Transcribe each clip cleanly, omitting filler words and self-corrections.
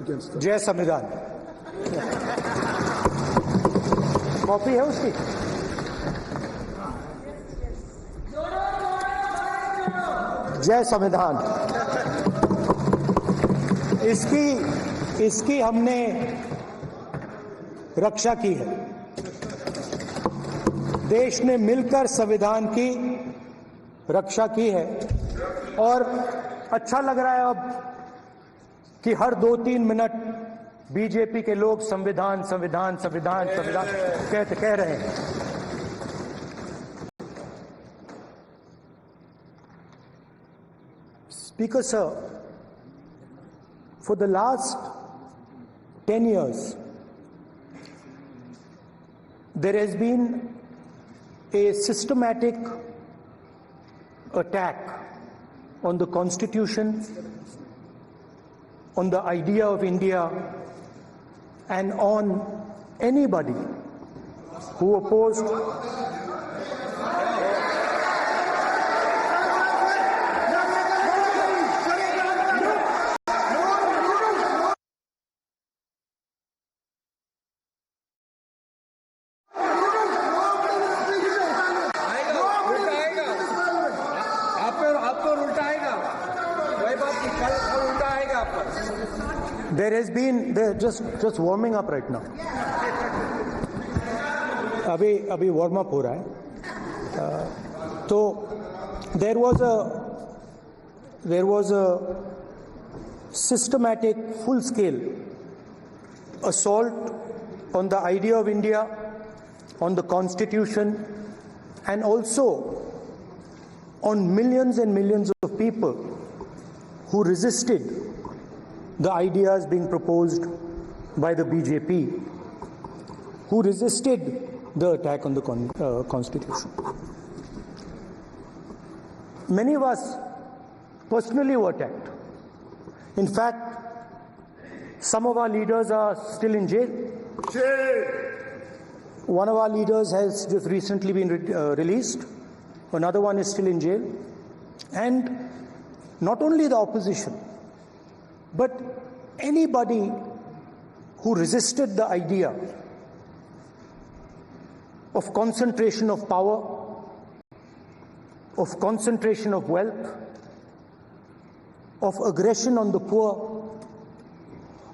against that. जय संविधान। Copy है उसकी? जय संविधान। इसकी हमने रक्षा की है। देश ने मिलकर संविधान की रक्षा की है और अच्छा लग रहा है अब कि हर 2-3 मिनट बीजेपी के लोग संविधान संविधान संविधान संविधान कह रहे हैं। Speaker sir, for the last 10 years, there has been a systematic attack on the Constitution, on the idea of India, and on anybody who opposed There has been, just warming up right now. अभी warm up हो रहा है। तो there was a systematic, full-scale assault on the idea of India, on the Constitution, and also on millions and millions of people who resisted the ideas being proposed by the BJP, who resisted the attack on the Constitution. Many of us personally were attacked. In fact, some of our leaders are still in jail. One of our leaders has just recently been released. Another one is still in jail. And not only the opposition, but anybody who resisted the idea of concentration of power, of concentration of wealth, of aggression on the poor,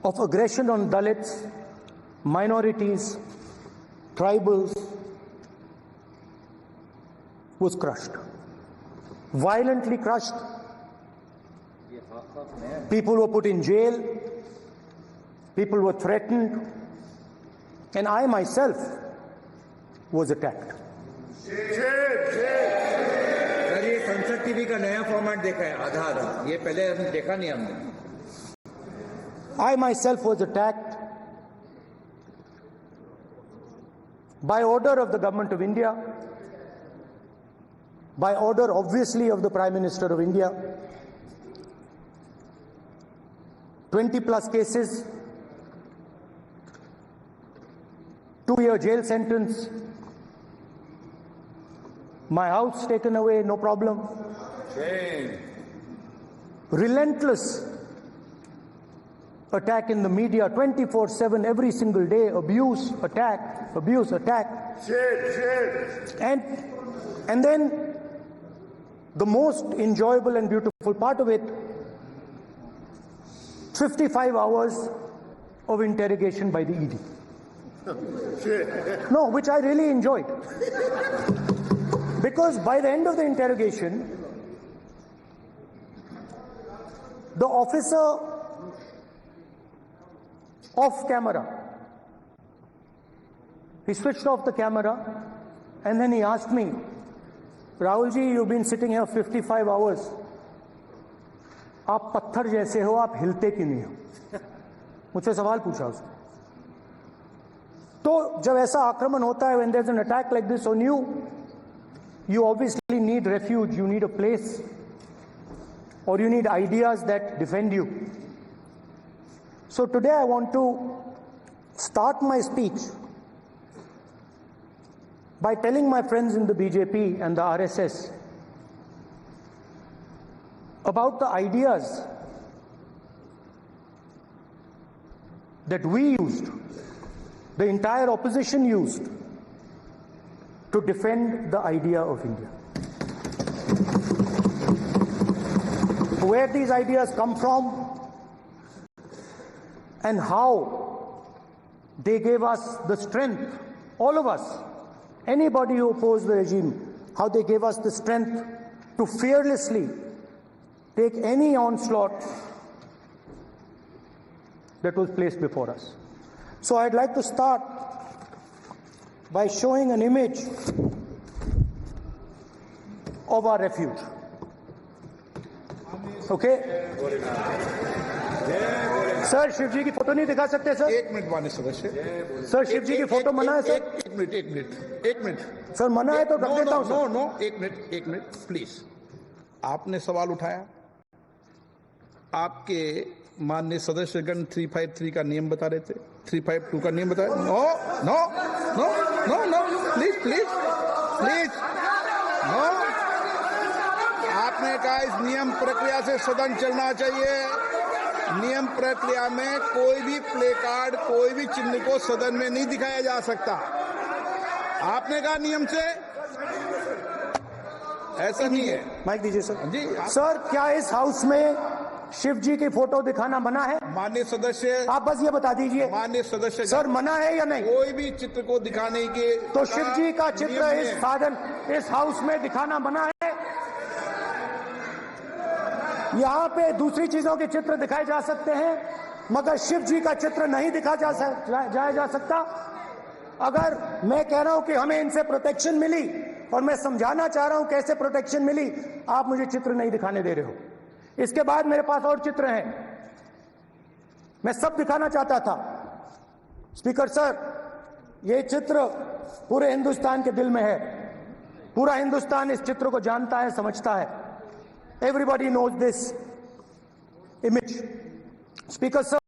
of aggression on Dalits, minorities, tribals, was crushed, violently crushed. People were put in jail, people were threatened, and I myself was attacked. Sir, ये संसद TV का नया format देखा है, आधा ये पहले हम देखा नहीं हमने। I myself was attacked by order of the government of India, by order obviously of the Prime Minister of India. 20+ cases, 2-year jail sentence, my house taken away, no problem. Relentless attack in the media, 24/7, every single day, abuse, attack, abuse, attack. And then the most enjoyable and beautiful part of it, 55 hours of interrogation by the ED. No, which I really enjoyed. Because by the end of the interrogation, the officer off camera, he switched off the camera and then he asked me, Rahulji, you've been sitting here 55 hours. आप पत्थर जैसे हो, आप हिलते क्यों नहीं हो? मुझसे सवाल पूछा उसने। तो जब ऐसा आक्रमण होता है, when there's an attack like this on you, you obviously need refuge, you need a place, or you need ideas that defend you. So today I want to start my speech by telling my friends in the BJP and the RSS about the ideas that we used, the entire opposition used, to defend the idea of India. Where these ideas come from and how they gave us the strength, all of us, anybody who opposed the regime, how they gave us the strength to fearlessly take any onslaught that was placed before us. So I'd like to start by showing an image of our refuge. Okay? Sir Shiv ji की photo नहीं दिखा सकते sir? एक minute माननीय सदस्य। Sir Shiv ji की photo मना है सर? एक मिनट सर मना है तो रख देता हूं सर। नो एक मिनट प्लीज। आपने सवाल उठाया, आपके माननीय सदस्यगण 353 का नियम बता रहे थे, 352 का नियम बताया। No please no. आपने कहा इस नियम प्रक्रिया से सदन चलना चाहिए। नियम प्रक्रिया में कोई भी प्ले कार्ड, कोई भी चिन्ह को सदन में नहीं दिखाया जा सकता। आपने कहा नियम से, ऐसा नहीं है। माइक दीजिए सर। जी सर क्या इस हाउस में शिव जी की फोटो दिखाना मना है? माननीय सदस्य, आप बस ये बता दीजिए। माननीय सदस्य सर मना है या नहीं? कोई भी चित्र को दिखाने के तो शिव जी का चित्र इस हाउस में दिखाना मना है। यहाँ पे दूसरी चीजों के चित्र दिखाए जा सकते हैं, मगर शिव जी का चित्र नहीं दिखाया जा सकता। अगर मैं कह रहा हूं कि हमें इनसे प्रोटेक्शन मिली, और मैं समझाना चाह रहा हूं कैसे प्रोटेक्शन मिली, आप मुझे चित्र नहीं दिखाने दे रहे हो। इसके बाद मेरे पास और चित्र हैं, मैं सब दिखाना चाहता था। स्पीकर सर, ये चित्र पूरे हिंदुस्तान के दिल में है। पूरा हिंदुस्तान इस चित्र को जानता है, समझता है। Everybody knows this image. Speaker sir,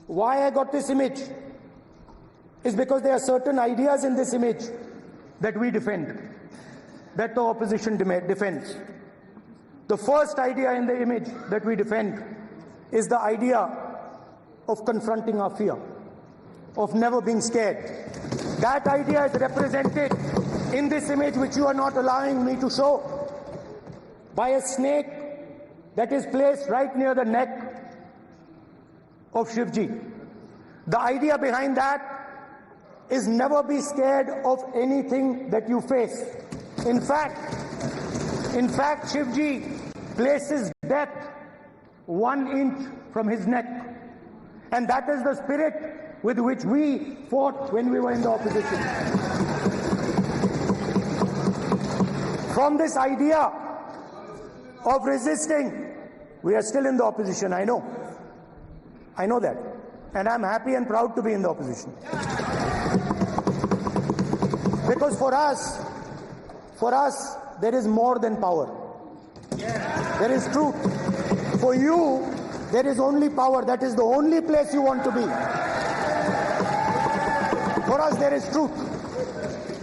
why I got this image is because there are certain ideas in this image that we defend, that the opposition defends. The first idea in the image that we defend is the idea of confronting our fear, of never being scared. That idea is represented in this image, which you are not allowing me to show, by a snake that is placed right near the neck of Shivji. The idea behind that is never be scared of anything that you face. In fact, Shivji places death 1 inch from his neck. And that is the spirit with which we fought when we were in the opposition. From this idea of resisting, we are still in the opposition, I know that, and I'm happy and proud to be in the opposition, because for us there is more than power. There is truth. For you there is only power. That is the only place you want to be. For us there is truth,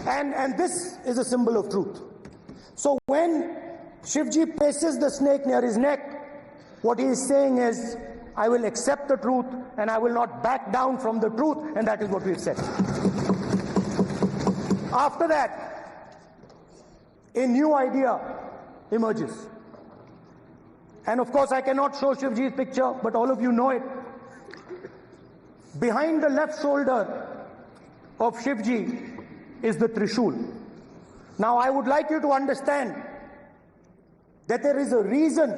and this is a symbol of truth. So when Shivji places the snake near his neck, what he is saying is, I will accept the truth and I will not back down from the truth, and that is what we've said. After that, a new idea emerges. And of course I cannot show Shivji's picture, but all of you know it. Behind the left shoulder of Shivji is the Trishul. Now I would like you to understand that there is a reason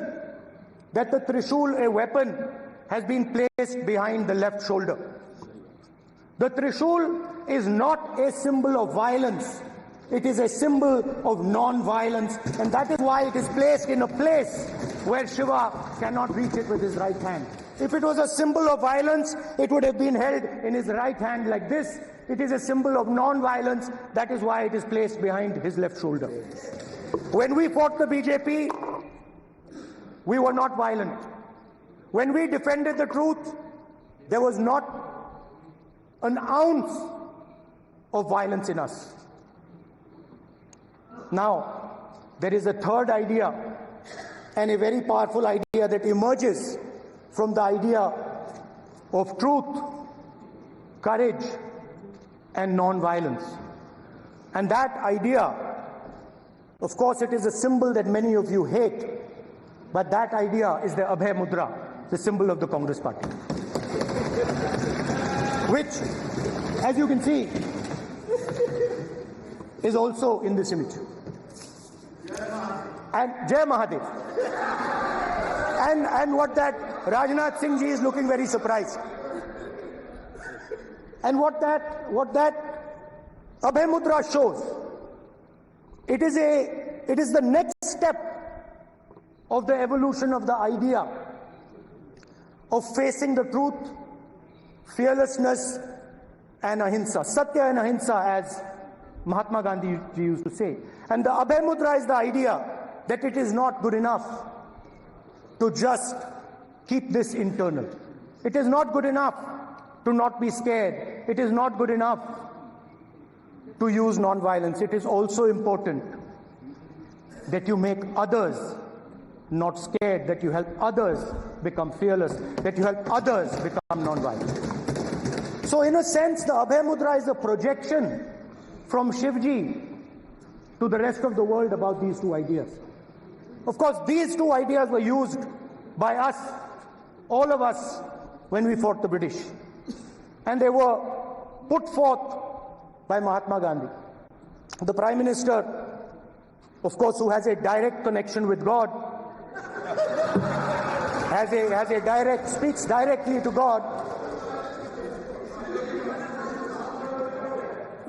that the Trishul, a weapon, has been placed behind the left shoulder. The Trishul is not a symbol of violence. It is a symbol of non-violence, and that is why it is placed in a place where Shiva cannot reach it with his right hand. If it was a symbol of violence, it would have been held in his right hand like this. It is a symbol of non-violence. That is why it is placed behind his left shoulder. When we fought the BJP, we were not violent. When we defended the truth, there was not an ounce of violence in us. Now, there is a third idea, and a very powerful idea that emerges from the idea of truth, courage, and non-violence. And that idea, of course, it is a symbol that many of you hate, but that idea is the Abhay Mudra, the symbol of the Congress Party, which, as you can see, is also in this image. And Jai Mahadev. And what that Rajnath Singh ji is looking very surprised. And what that Abhay Mudra shows, it is the next step of the evolution of the idea of facing the truth, fearlessness, and ahimsa. Satya and ahimsa, as Mahatma Gandhi used to say. And the Abhay Mudra is the idea that it is not good enough to just keep this internal. It is not good enough to not be scared. It is not good enough to use non-violence. It is also important that you make others not scared, that you help others become fearless, that you help others become non-violent. So in a sense, the Abhay Mudra is a projection from Shivji to the rest of the world about these two ideas. Of course, these two ideas were used by us, all of us, when we fought the British. And they were put forth by Mahatma Gandhi. The Prime Minister, of course, who has a direct connection with God, speaks directly to God.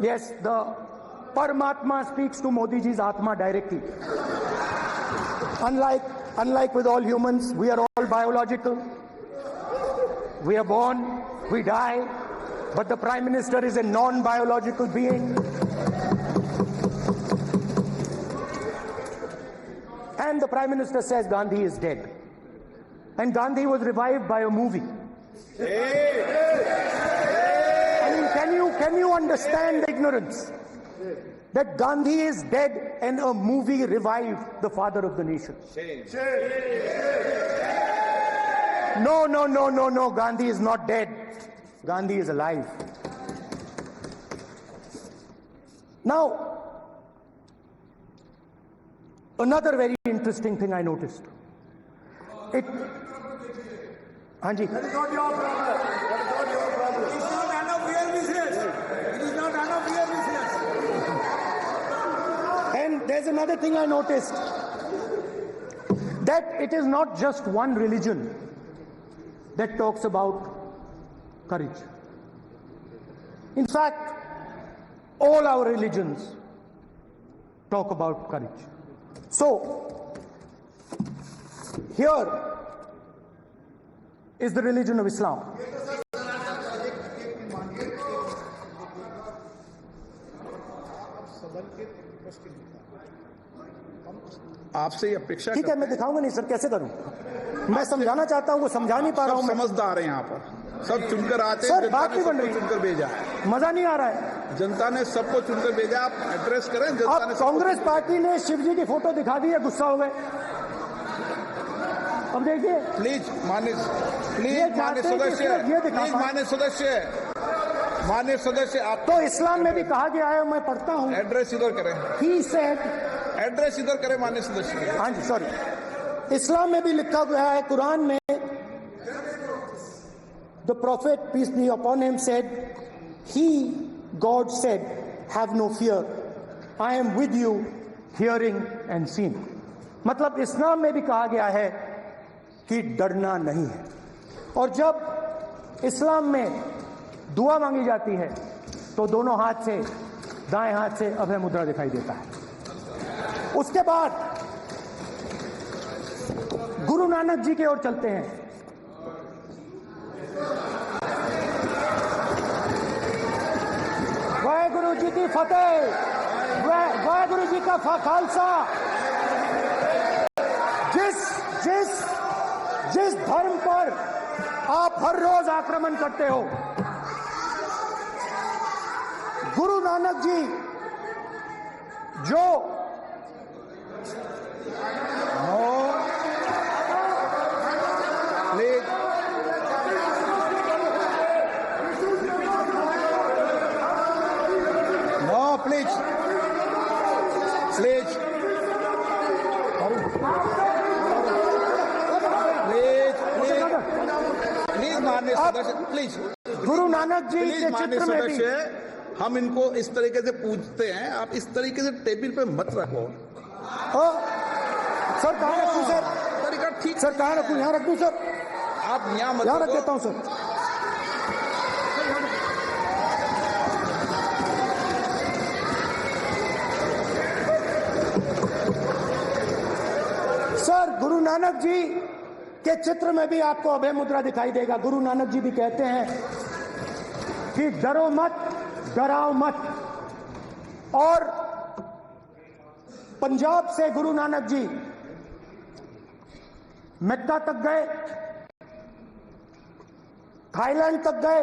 Yes, the Paramatma speaks to Modi ji's Atma directly. Unlike with all humans, we are all biological. We are born, we die, but the Prime Minister is a non-biological being. And the Prime Minister says Gandhi is dead. And Gandhi was revived by a movie. I mean, can you understand the ignorance? That Gandhi is dead and a movie revived the father of the nation. No, Gandhi is not dead. Gandhi is alive. Now, another very interesting thing I noticed. Hanji. That is not your problem. That is not your problem. It is not none of your business. It is not none of your business. And there's another thing I noticed. That it is not just one religion that talks about courage. In fact, all our religions talk about courage. So, here is the religion of Islam. आपसे ये अपेक्षा ठीक है, मैं दिखाऊंगा नहीं sir, कैसे करूं? मैं समझाना चाहता हूं, वो समझा नहीं पा रहा हूं। समझदार है यहाँ पर, सब चुनकर आते हैं। सर, बात नहीं बन रही, चुनकर भेजा है, मजा नहीं आ रहा है। जनता ने सबको चुनकर भेजा। आप एड्रेस करें जनता ने। कांग्रेस पार्टी ने शिवजी की फोटो दिखा दी है, गुस्सा हो गए। अब देखिए, प्लीज माननीय सदस्य, आप तो इस्लाम में भी कहा गया है, मैं पढ़ता हूं। एड्रेस इधर करें। He said, एड्रेस इधर करें माननीय सदस्य। हाँ जी, सॉरी, इस्लाम में भी लिखा गया है, कुरान में, the prophet, peace be upon him, said, he, God said, have no fear, I am with you, hearing and seeing. मतलब इस्लाम में भी कहा गया है कि डरना नहीं है। और जब इस्लाम में दुआ मांगी जाती है तो दोनों हाथ से, दाएं हाथ से अभय मुद्रा दिखाई देता है। उसके बाद गुरु नानक जी की ओर चलते हैं। वाहेगुरु जी की फतेह, वाहेगुरु जी का खालसा। जिस धर्म पर आप हर रोज आक्रमण करते हो, गुरु नानक जी जो माननीय अब सदस्य प्लीज, गुरु नानक जी प्लीज के माननीय चित्र में भी सदस्य, हम इनको इस तरीके से पूछते हैं, आप इस तरीके से टेबल पे मत रखो। सर कहाँ रखूं सर? तरीका ठीक सर कहाँ रखूं? यहाँ रख दूं सर? आप यहाँ मत यहाँ रख रखो। देता हूँ सर। सर गुरु नानक जी के चित्र में भी आपको अभय मुद्रा दिखाई देगा। गुरु नानक जी भी कहते हैं कि डरो मत, डराओ मत। और पंजाब से गुरु नानक जी मक्का तक गए, थाईलैंड तक गए,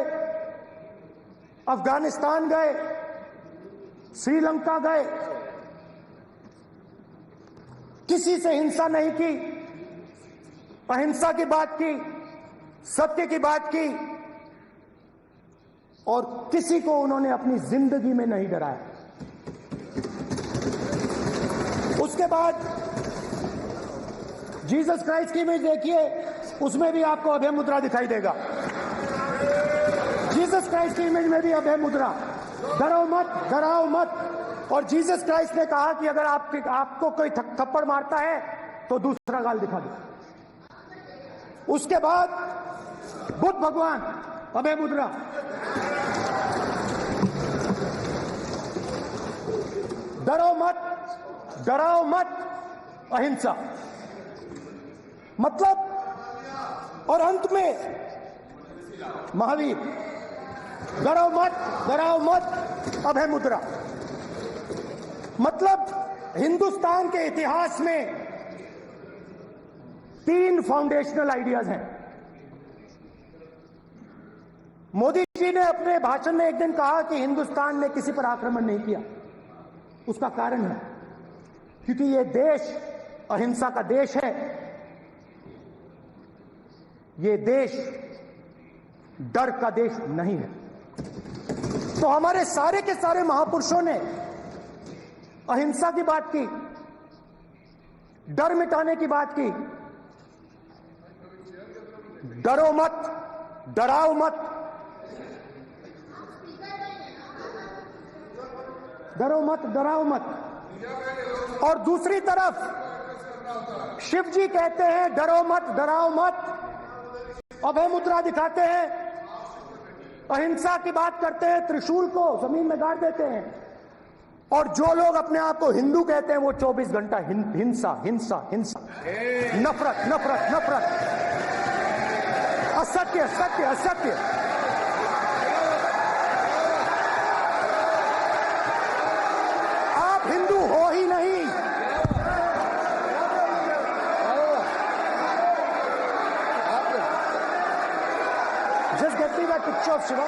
अफगानिस्तान गए, श्रीलंका गए, किसी से हिंसा नहीं की, अहिंसा की बात की, सत्य की बात की, और किसी को उन्होंने अपनी जिंदगी में नहीं डराया। उसके बाद जीसस क्राइस्ट की इमेज देखिए, उसमें भी आपको अभय मुद्रा दिखाई देगा। जीसस क्राइस्ट की इमेज में भी अभय मुद्रा, डरो मत, डराओ मत। और जीसस क्राइस्ट ने कहा कि अगर आपको कोई थप्पड़ मारता है तो दूसरा गाल दिखा दो। उसके बाद बुद्ध भगवान, अभय मुद्रा, डरो मत, डराओ मत, अहिंसा। मतलब, और अंत में महावीर, डरो मत, डराओ मत, अभय मुद्रा। मतलब हिंदुस्तान के इतिहास में 3 फाउंडेशनल आइडियाज हैं। मोदी जी ने अपने भाषण में एक दिन कहा कि हिंदुस्तान ने किसी पर आक्रमण नहीं किया। उसका कारण है क्योंकि यह देश अहिंसा का देश है। यह देश डर का देश नहीं है। तो हमारे सारे के सारे महापुरुषों ने अहिंसा की बात की, डर मिटाने की बात की। डरो मत, डराओ मत, डरो मत, डराओ मत। और दूसरी तरफ शिव जी कहते हैं डरो मत, डराओ मत, अभय मुद्रा दिखाते हैं, अहिंसा की बात करते हैं, त्रिशूल को जमीन में गाड़ देते हैं। और जो लोग अपने आप को हिंदू कहते हैं वो 24 घंटा हिंसा, हिंसा, हिंसा, नफरत, नफरत, नफरत, असत्य, सत्य, असत्य। आप हिंदू हो ही नहीं। Just get me that picture of Shiva.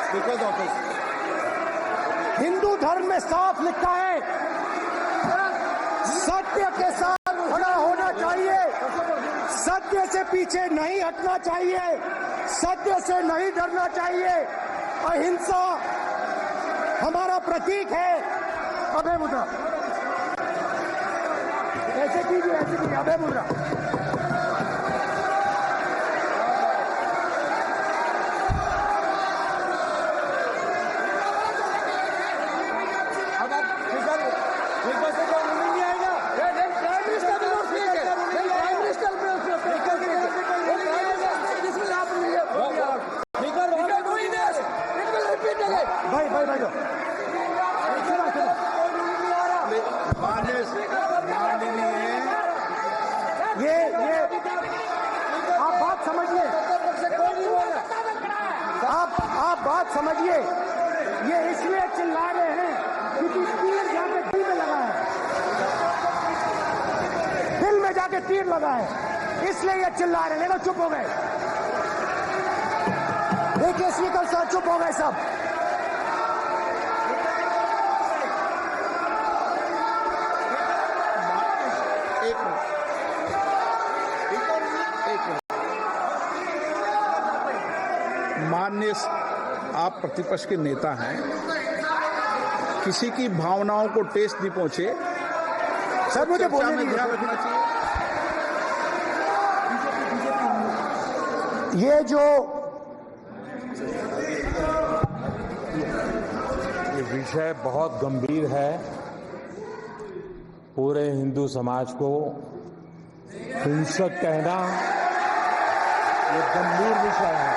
Speaker's office. Hindu धर्म में साफ लिखा है, सत्य के साथ खड़ा होना चाहिए, सत्य से पीछे नहीं हटना चाहिए, सत्य से नहीं डरना चाहिए। अहिंसा हमारा प्रतीक है। अभय मुद्रा, ऐसे कीजिए, ऐसे कीजिए, अभय मुद्रा। आप बात समझिए, ये इसलिए चिल्ला रहे हैं क्योंकि तीर जाके दिल में लगा है, दिल में जाके तीर लगा है, इसलिए ये चिल्ला रहे हैं। देखो चुप हो गए, देखिए स्पीकर साहब चुप हो गए सब। माननीय, आप प्रतिपक्ष के नेता हैं, किसी की भावनाओं को ठेस नहीं पहुंचे। सर मुझे बोलने में ध्यान रखना चाहिए। ये जो ये विषय बहुत गंभीर है। पूरे हिंदू समाज को हिंसक कहना ये गंभीर विषय है।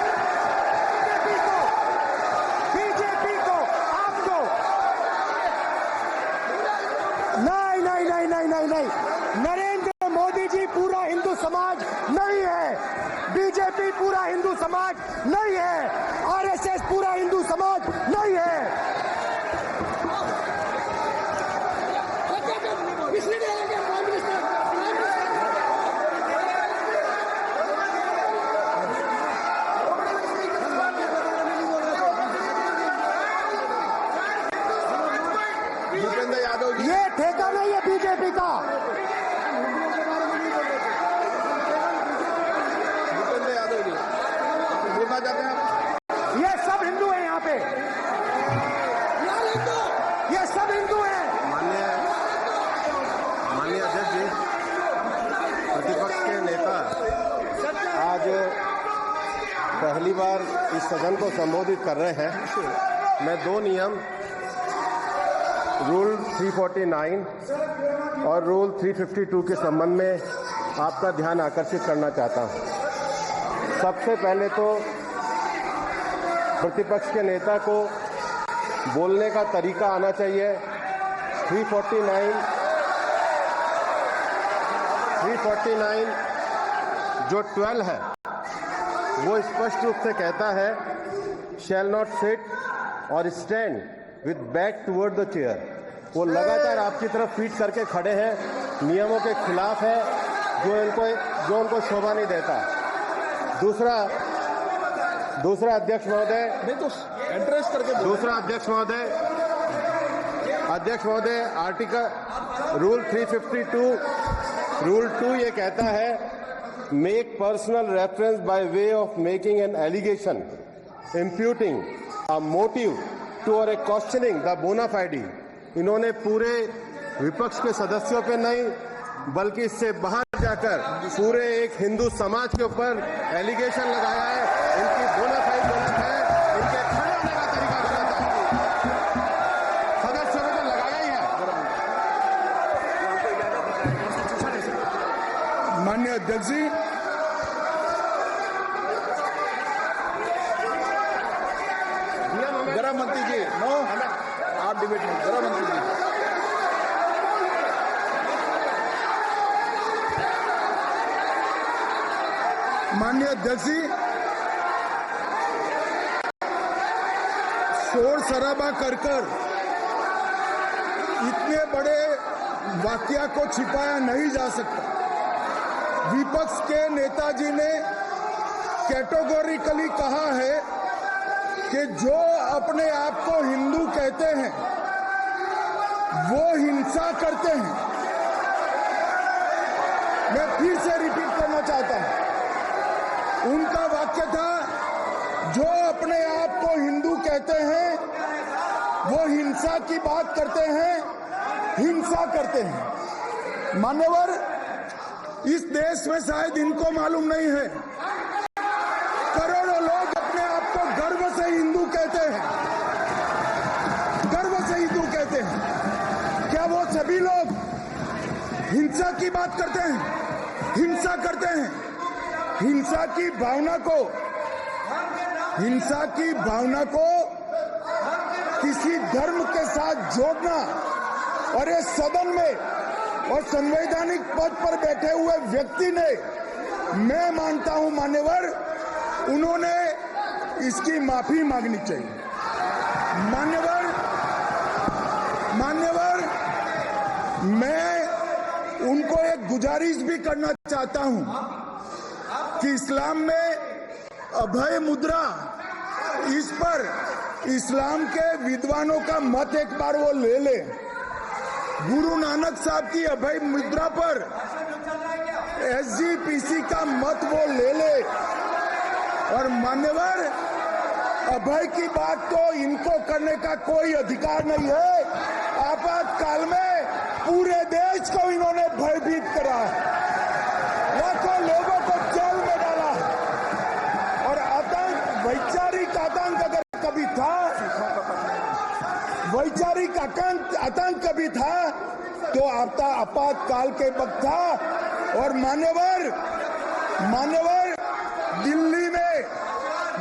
बीजेपी को आपको नहीं, नरेंद्र मोदी जी पूरा हिंदू समाज नहीं है, बीजेपी पूरा हिंदू समाज नहीं है, आरएसएस पूरा हिंदू समाज नहीं है। भूपेंद्र यादव जी, ये ठेका नहीं है बीजेपी का। भूपेंद्र यादव जी बोलना चाहते हैं आप? ये सब हिंदू हैं यहाँ पे, ये सब हिंदू हैं। माननीय अध्यक्ष जी, प्रतिपक्ष के नेता आज पहली बार इस सदन को संबोधित कर रहे हैं। मैं दो नियम रूल 349 और रूल 352 के संबंध में आपका ध्यान आकर्षित करना चाहता हूं। सबसे पहले तो प्रतिपक्ष के नेता को बोलने का तरीका आना चाहिए। 349 जो 12 है वो स्पष्ट रूप से कहता है शैल नॉट सिट और stand with back toward the chair. वो लगातार आपकी तरफ फीट करके खड़े हैं, नियमों के खिलाफ है, जो उनको शोभा नहीं देता। दूसरा अध्यक्ष महोदय, नहीं तो एड्रेस करके बोलो। दूसरा अध्यक्ष महोदय आर्टिकल रूल 352 रूल 2 ये कहता है make personal reference by way of making an allegation imputing a motive to और ए क्वेश्चनिंग द बोना फाइडी। इन्होंने पूरे विपक्ष के सदस्यों पे नहीं बल्कि इससे बाहर जाकर पूरे एक हिंदू समाज के ऊपर एलिगेशन लगाया है। इनकी बोना फाइड गलत है, इनके खड़े होने का तरीका गलत है। सदस्यों ने तो लगाया ही है। माननीय अध्यक्ष जी, गृह मंत्री जी, नो आप डिबेट में गृह मंत्री जी। माननीय अध्यक्ष जी, शोर शराबा कर इतने बड़े वाकया को छिपाया नहीं जा सकता। विपक्ष के नेताजी ने कैटेगोरिकली कहा है कि जो अपने आप को हिंदू कहते हैं वो हिंसा करते हैं। मैं फिर से रिपीट करना चाहता हूं, उनका वाक्य था जो अपने आप को हिंदू कहते हैं वो हिंसा की बात करते हैं, हिंसा करते हैं। मान्यवर, इस देश में शायद इनको मालूम नहीं है, करोड़ों लोग अपने आप को गर्व से हिंदू कहते हैं, गर्व से हिंदू कहते हैं। क्या वो सभी लोग हिंसा की बात करते हैं, हिंसा करते हैं? हिंसा की भावना को किसी धर्म के साथ जोड़ना और इस सदन में और संवैधानिक पद पर बैठे हुए व्यक्ति ने, मैं मानता हूं मान्यवर, उन्होंने इसकी माफी मांगनी चाहिए। मान्यवर, मैं उनको एक गुजारिश भी करना चाहता हूं कि इस्लाम में अभय मुद्रा, इस पर इस्लाम के विद्वानों का मत एक बार वो ले ले। गुरु नानक साहब की अभय मुद्रा पर एसजीपीसी का मत वो ले ले। और मान्यवर, अभय की बात तो इनको करने का कोई अधिकार नहीं है। आपातकाल में पूरे देश को इन्होंने भयभीत करा है, लाखों लोगों को जेल में डाला है। आतंक अगर कभी था, वैचारिक आतंक कभी था तो आपातकाल के वक्त था। और मान्यवर दिल्ली में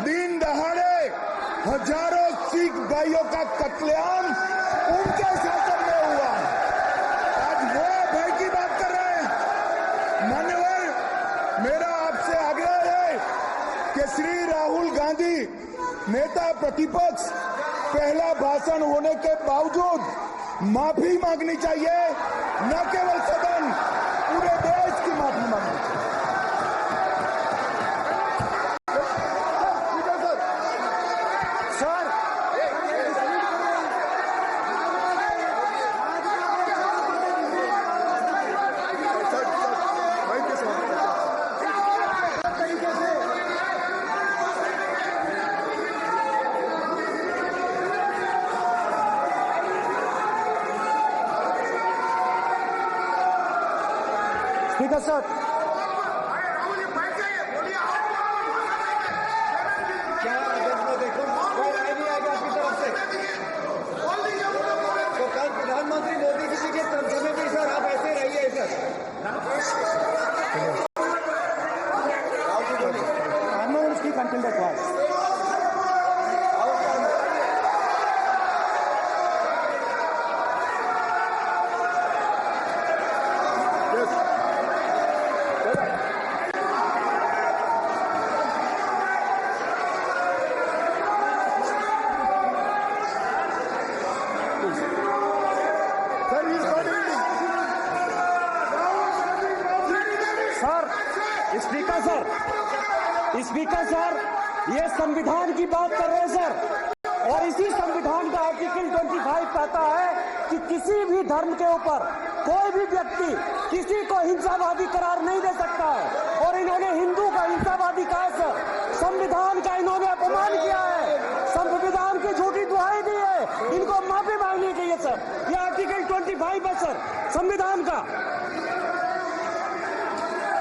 दिन दहाड़े हजारों सिख भाइयों का कत्लेआम उनके शासन में हुआ। आज वो भय की बात कर रहे हैं। मान्यवर, मेरा आपसे आग्रह है कि श्री राहुल गांधी नेता प्रतिपक्ष पहला भाषण होने के बावजूद माफी मांगनी चाहिए, न केवल सदन, पूरे देश की माफी मांगनी चाहिए। स्पीकर सर, क्या देखो कोई राय नहीं आएगा आपकी तरफ से? तो कल प्रधानमंत्री मोदी जी के समय भी सर आप ऐसे रहिए sir. I'm not going to speak until that was. Speaker sir, ये संविधान की बात कर रहे हैं सर, और इसी संविधान का आर्टिकल 25 कहता है कि किसी भी धर्म के ऊपर कोई भी व्यक्ति किसी को हिंसावादी करार नहीं दे सकता है। और इन्होंने हिंदू का हिंसावादी कहा सर, संविधान का इन्होंने अपमान किया है, संविधान की झूठी दुहाई दी है, इनको माफी मांगनी चाहिए सर। ये आर्टिकल 25 है सर संविधान का,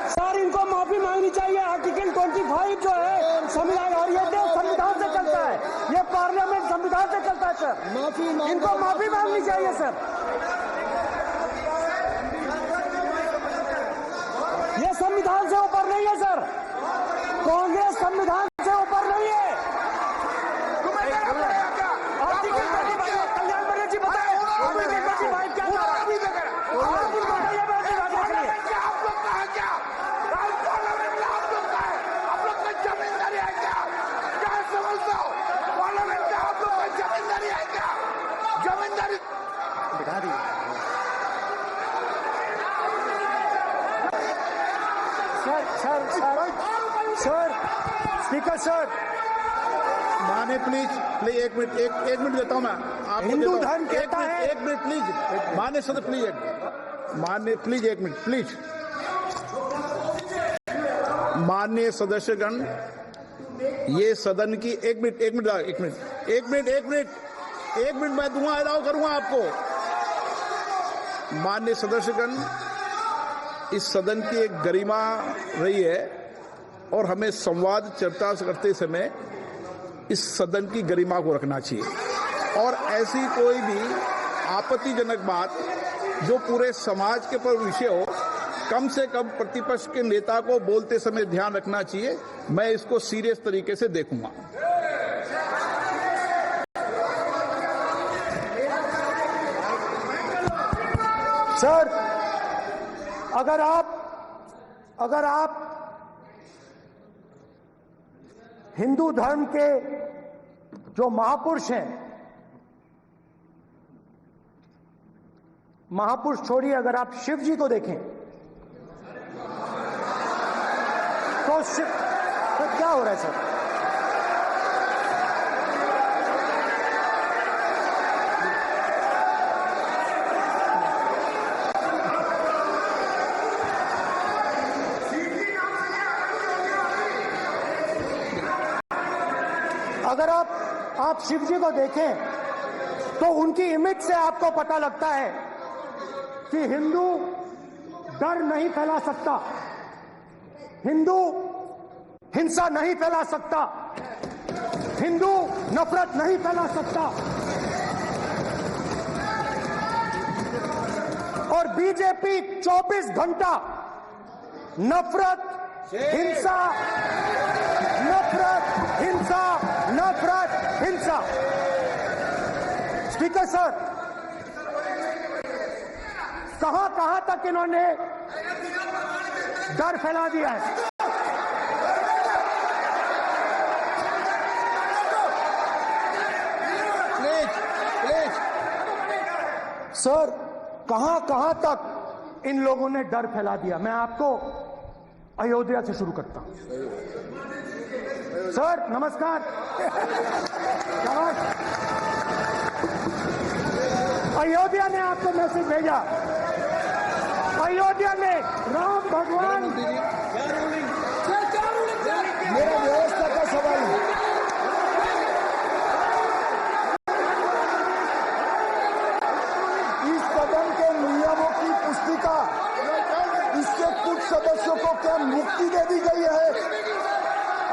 सर इनको माफी मांगनी चाहिए। आर्टिकल 25 जो है संविधान, और ये देश संविधान से चलता है, ये पार्लियामेंट संविधान से चलता है सर, इनको माफी मांगनी चाहिए सर। ये संविधान से ऊपर नहीं है सर, कांग्रेस संविधान से ऊपर नहीं है। आर्टिकल 25 कल्याण बनर्जी बताए आर्टिकल 25 क्या था? आप उनको बताइए, सर स्पीकर सर, माने प्लीज एक मिनट देता हूं मैं आपको। हिंदू धर्म कहता है, एक मिनट प्लीज मान्य सदस्य प्लीज, मान्य प्लीज एक मिनट प्लीज। माननीय सदस्यगण, ये सदन की एक मिनट मैं दूंगा, अलाउ करूंगा आपको। माननीय सदस्यगण, इस सदन की एक गरिमा रही है और हमें संवाद चर्चा करते समय इस सदन की गरिमा को रखना चाहिए। और ऐसी कोई भी आपत्तिजनक बात जो पूरे समाज के पर विषय हो, कम से कम प्रतिपक्ष के नेता को बोलते समय ध्यान रखना चाहिए। मैं इसको सीरियस तरीके से देखूंगा। सर, अगर आप हिंदू धर्म के जो महापुरुष हैं, महापुरुष छोड़िए, अगर आप शिव जी को देखें तो क्या हो रहा है सर? अगर आप शिव जी को देखें तो उनकी इमेज से आपको पता लगता है कि हिंदू डर नहीं फैला सकता, हिंदू हिंसा नहीं फैला सकता। हिंदू नफरत नहीं फैला सकता। और बीजेपी 24 घंटा नफरत, हिंसा, नफरत, हिंसा, नफरत, हिंसा। स्पीकर सर, कहां तक इन्होंने डर फैला दिया है? सर, कहां तक इन लोगों ने डर फैला दिया? मैं आपको अयोध्या से शुरू करता हूं। सर नमस्कार। अयोध्या ने आपको मैसेज भेजा। अयोध्या में राम भगवान, मेरा व्यवस्था का सवाल है। इस सदन के नियमों की पुस्तिका, इसके कुछ सदस्यों को क्या मुक्ति दे दी गई है?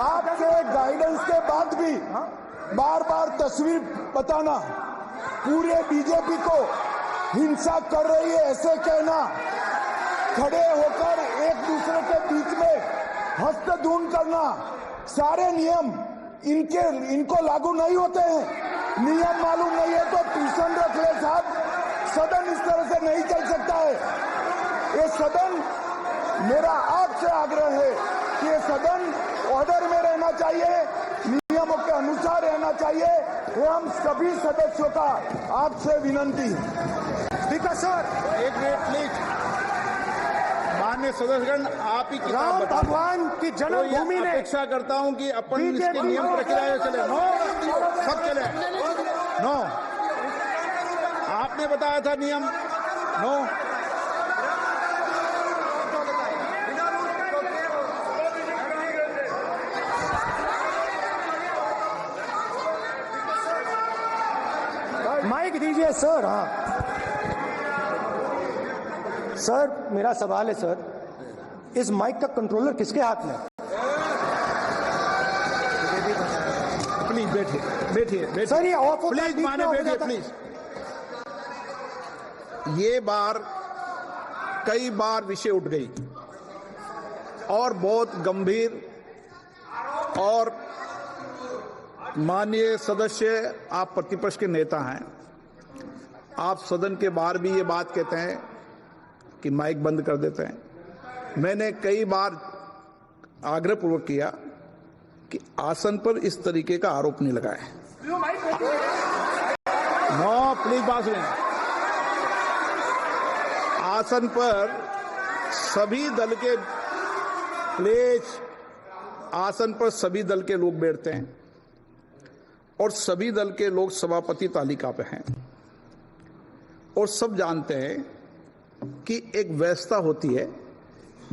आपके गाइडेंस के बाद भी बार बार तस्वीर बताना, पूरे बीजेपी को हिंसा कर रही है ऐसे कहना, खड़े होकर एक दूसरे के बीच में हस्तधून करना, सारे नियम इनको लागू नहीं होते हैं। नियम मालूम नहीं है तो ट्यूशन रख ले साहब। सदन इस तरह से नहीं चल सकता है। ये सदन, मेरा आपसे आग्रह है कि ये सदन ऑर्डर में रहना चाहिए, नियमों के अनुसार रहना चाहिए। ये हम सभी सदस्यों का आपसे विनंती है। स्पीकर सर, एक मिनट प्लीज। माननीय सदस्यगण, आप ही राम भगवान की जन्मभूमि ने, अपेक्षा करता हूं कि अपन इसके नियम प्रक्रिया चले। नो, सब चले। नो, आपने बताया था नियम। नो, माइक दीजिए सर। हाँ सर, मेरा सवाल है सर, इस माइक का कंट्रोलर किसके हाथ में? प्लीज बैठिए, बैठिए सर ये ऑफ होता है, प्लीज माने बैठिए प्लीज। ये बार कई बार विषय उठ गई और बहुत गंभीर, और माननीय सदस्य, आप प्रतिपक्ष के नेता हैं, आप सदन के बाहर भी ये बात कहते हैं कि माइक बंद कर देते हैं। मैंने कई बार आग्रहपूर्वक किया कि आसन पर इस तरीके का आरोप नहीं लगाए। नो, प्लीज बात सुनिए। आसन पर सभी दल के, प्लीज, आसन पर सभी दल के लोग बैठते हैं और सभी दल के लोग सभापति तालिका पे हैं, और सब जानते हैं कि एक व्यवस्था होती है,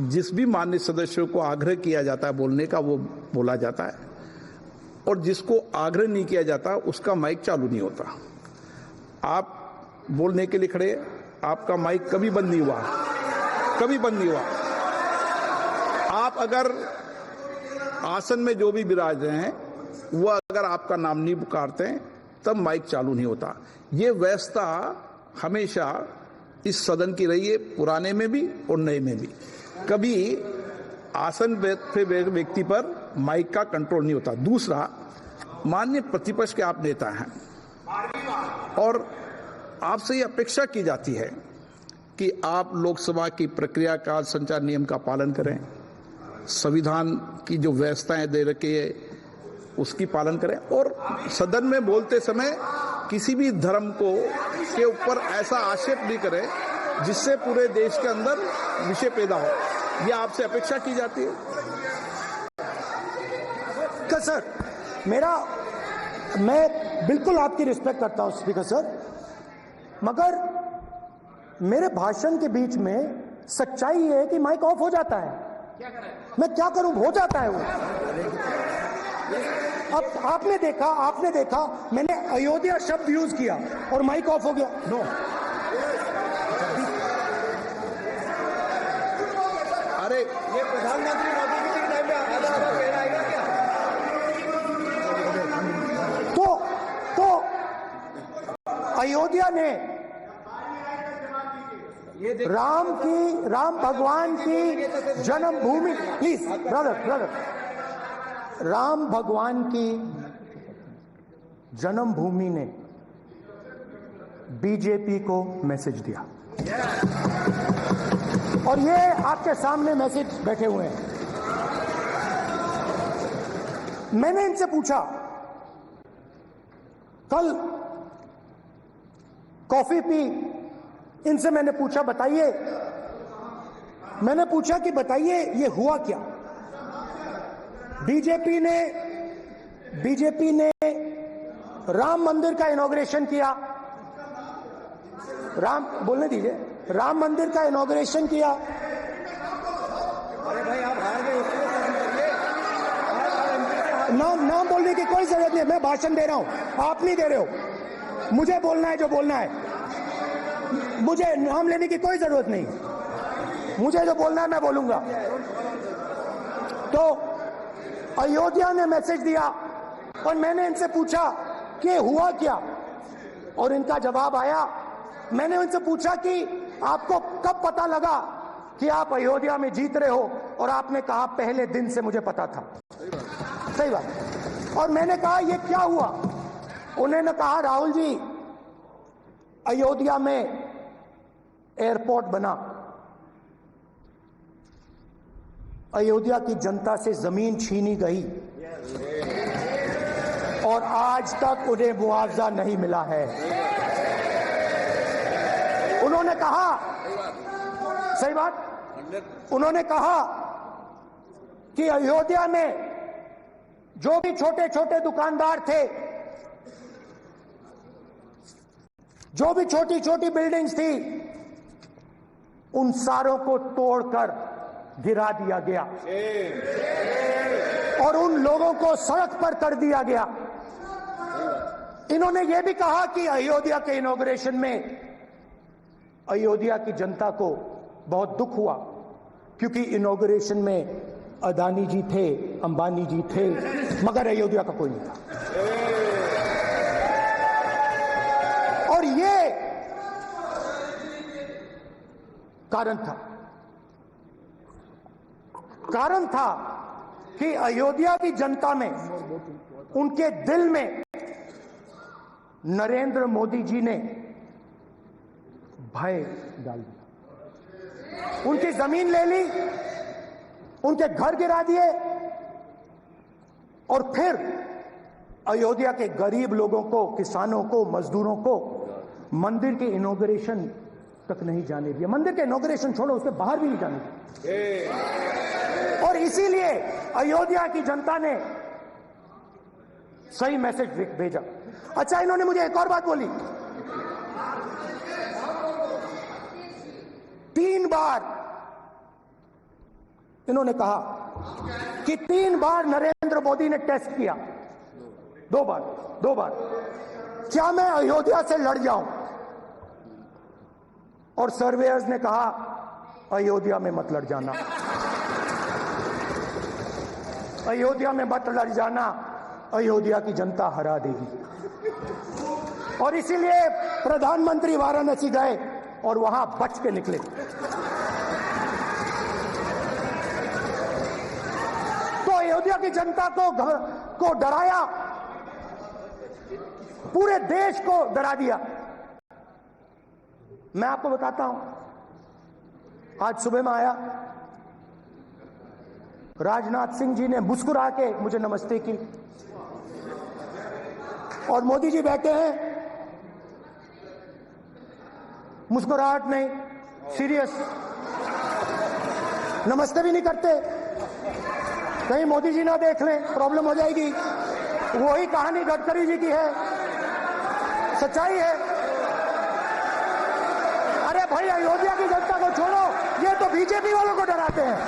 जिस भी माननीय सदस्यों को आग्रह किया जाता है बोलने का वो बोला जाता है, और जिसको आग्रह नहीं किया जाता उसका माइक चालू नहीं होता। आप बोलने के लिए खड़े, आपका माइक कभी बंद नहीं हुआ, कभी बंद नहीं हुआ। आप अगर आसन में जो भी विराज रहे हैं वो अगर आपका नाम नहीं पुकारते हैं तब माइक चालू नहीं होता। ये व्यवस्था हमेशा इस सदन की रही है, पुराने में भी और नए में भी। कभी आसन पे व्यक्ति पर माइक का कंट्रोल नहीं होता। दूसरा, माननीय प्रतिपक्ष के आप नेता हैं और आपसे ये अपेक्षा की जाती है कि आप लोकसभा की प्रक्रिया का, संचार नियम का पालन करें, संविधान की जो व्यवस्थाएं दे रखी है उसकी पालन करें, और सदन में बोलते समय किसी भी धर्म के ऊपर ऐसा आक्षेप नहीं करें जिससे पूरे देश के अंदर विषय पैदा हो। ये आपसे अपेक्षा की जाती है। सर, मैं बिल्कुल आपकी रिस्पेक्ट करता हूं स्पीकर सर, मगर मेरे भाषण के बीच में सच्चाई ये है कि माइक ऑफ हो जाता है। मैं क्या करूं, हो जाता है वो। अब आपने देखा मैंने अयोध्या शब्द यूज किया और माइक ऑफ हो गया। नो, अरे ये प्रधानमंत्री मोदी जी के टाइम में आधा आधा पेड़ आएगा क्या? अयोध्या ने राम भगवान की जन्मभूमि, प्लीज ब्रदर, राम भगवान की जन्मभूमि ने बीजेपी को मैसेज दिया और ये आपके सामने मैसेज बैठे हुए हैं। मैंने इनसे पूछा, कल कॉफी पी, इनसे मैंने पूछा बताइए, मैंने पूछा कि बताइए ये हुआ क्या। बीजेपी ने राम मंदिर का इनॉग्रेशन किया, बोलने दीजिए, राम मंदिर का इनॉग्रेशन किया। अरे भाई आप हार गए, नाम बोलने की कोई जरूरत नहीं, मैं भाषण दे रहा हूं, आप नहीं दे रहे हो। मुझे बोलना है जो बोलना है, मुझे नाम लेने की कोई जरूरत नहीं, मुझे जो बोलना है मैं बोलूंगा। तो अयोध्या ने मैसेज दिया और मैंने इनसे पूछा कि हुआ क्या, और इनका जवाब आया। मैंने उनसे पूछा कि आपको कब पता लगा कि आप अयोध्या में जीत रहे हो, और आपने कहा पहले दिन से मुझे पता था। सही बात। और मैंने कहा ये क्या हुआ, उन्होंने कहा राहुल जी अयोध्या में एयरपोर्ट बना, अयोध्या की जनता से जमीन छीनी गई और आज तक उन्हें मुआवजा नहीं मिला है। उन्होंने कहा, सही बात, उन्होंने कहा कि अयोध्या में जो भी छोटे छोटे दुकानदार थे, जो भी छोटी छोटी बिल्डिंग्स थी, उन सारों को तोड़कर गिरा दिया गया और उन लोगों को सड़क पर कर दिया गया। इन्होंने यह भी कहा कि अयोध्या के इनॉग्रेशन में अयोध्या की जनता को बहुत दुख हुआ, क्योंकि इनॉग्रेशन में अदानी जी थे, अंबानी जी थे, मगर अयोध्या का कोई नहीं था। और ये कारण था कि अयोध्या की जनता में, उनके दिल में नरेंद्र मोदी जी ने भय डाल दिया। उनकी जमीन ले ली, उनके घर गिरा दिए और फिर अयोध्या के गरीब लोगों को, किसानों को, मजदूरों को मंदिर के इनॉग्रेशन तक नहीं जाने दिया। मंदिर के इनॉग्रेशन छोड़ो, उसके बाहर भी नहीं जाने दिया। और इसीलिए अयोध्या की जनता ने सही मैसेज भेजा। अच्छा, इन्होंने मुझे एक और बात बोली, 3 बार इन्होंने कहा कि 3 बार नरेंद्र मोदी ने टेस्ट किया, 2 बार क्या मैं अयोध्या से लड़ जाऊं, और सर्वेयर्स ने कहा अयोध्या में मत लड़ जाना, अयोध्या में मत लड़ जाना, अयोध्या की जनता हरा देगी। और इसीलिए प्रधानमंत्री वाराणसी गए और वहां बच के निकले। तो अयोध्या की जनता को डराया, पूरे देश को डरा दिया। मैं आपको बताता हूं, आज सुबह में आया, राजनाथ सिंह जी ने मुस्कुरा के मुझे नमस्ते की, और मोदी जी बैठे हैं, मुस्कुराहट नहीं, सीरियस, नमस्ते भी नहीं करते, कहीं मोदी जी ना देख लें, प्रॉब्लम हो जाएगी। वही कहानी गडकरी जी की है, सच्चाई है। अरे भाई, अयोध्या की जनता को छोड़ो, ये तो बीजेपी वालों को डराते हैं।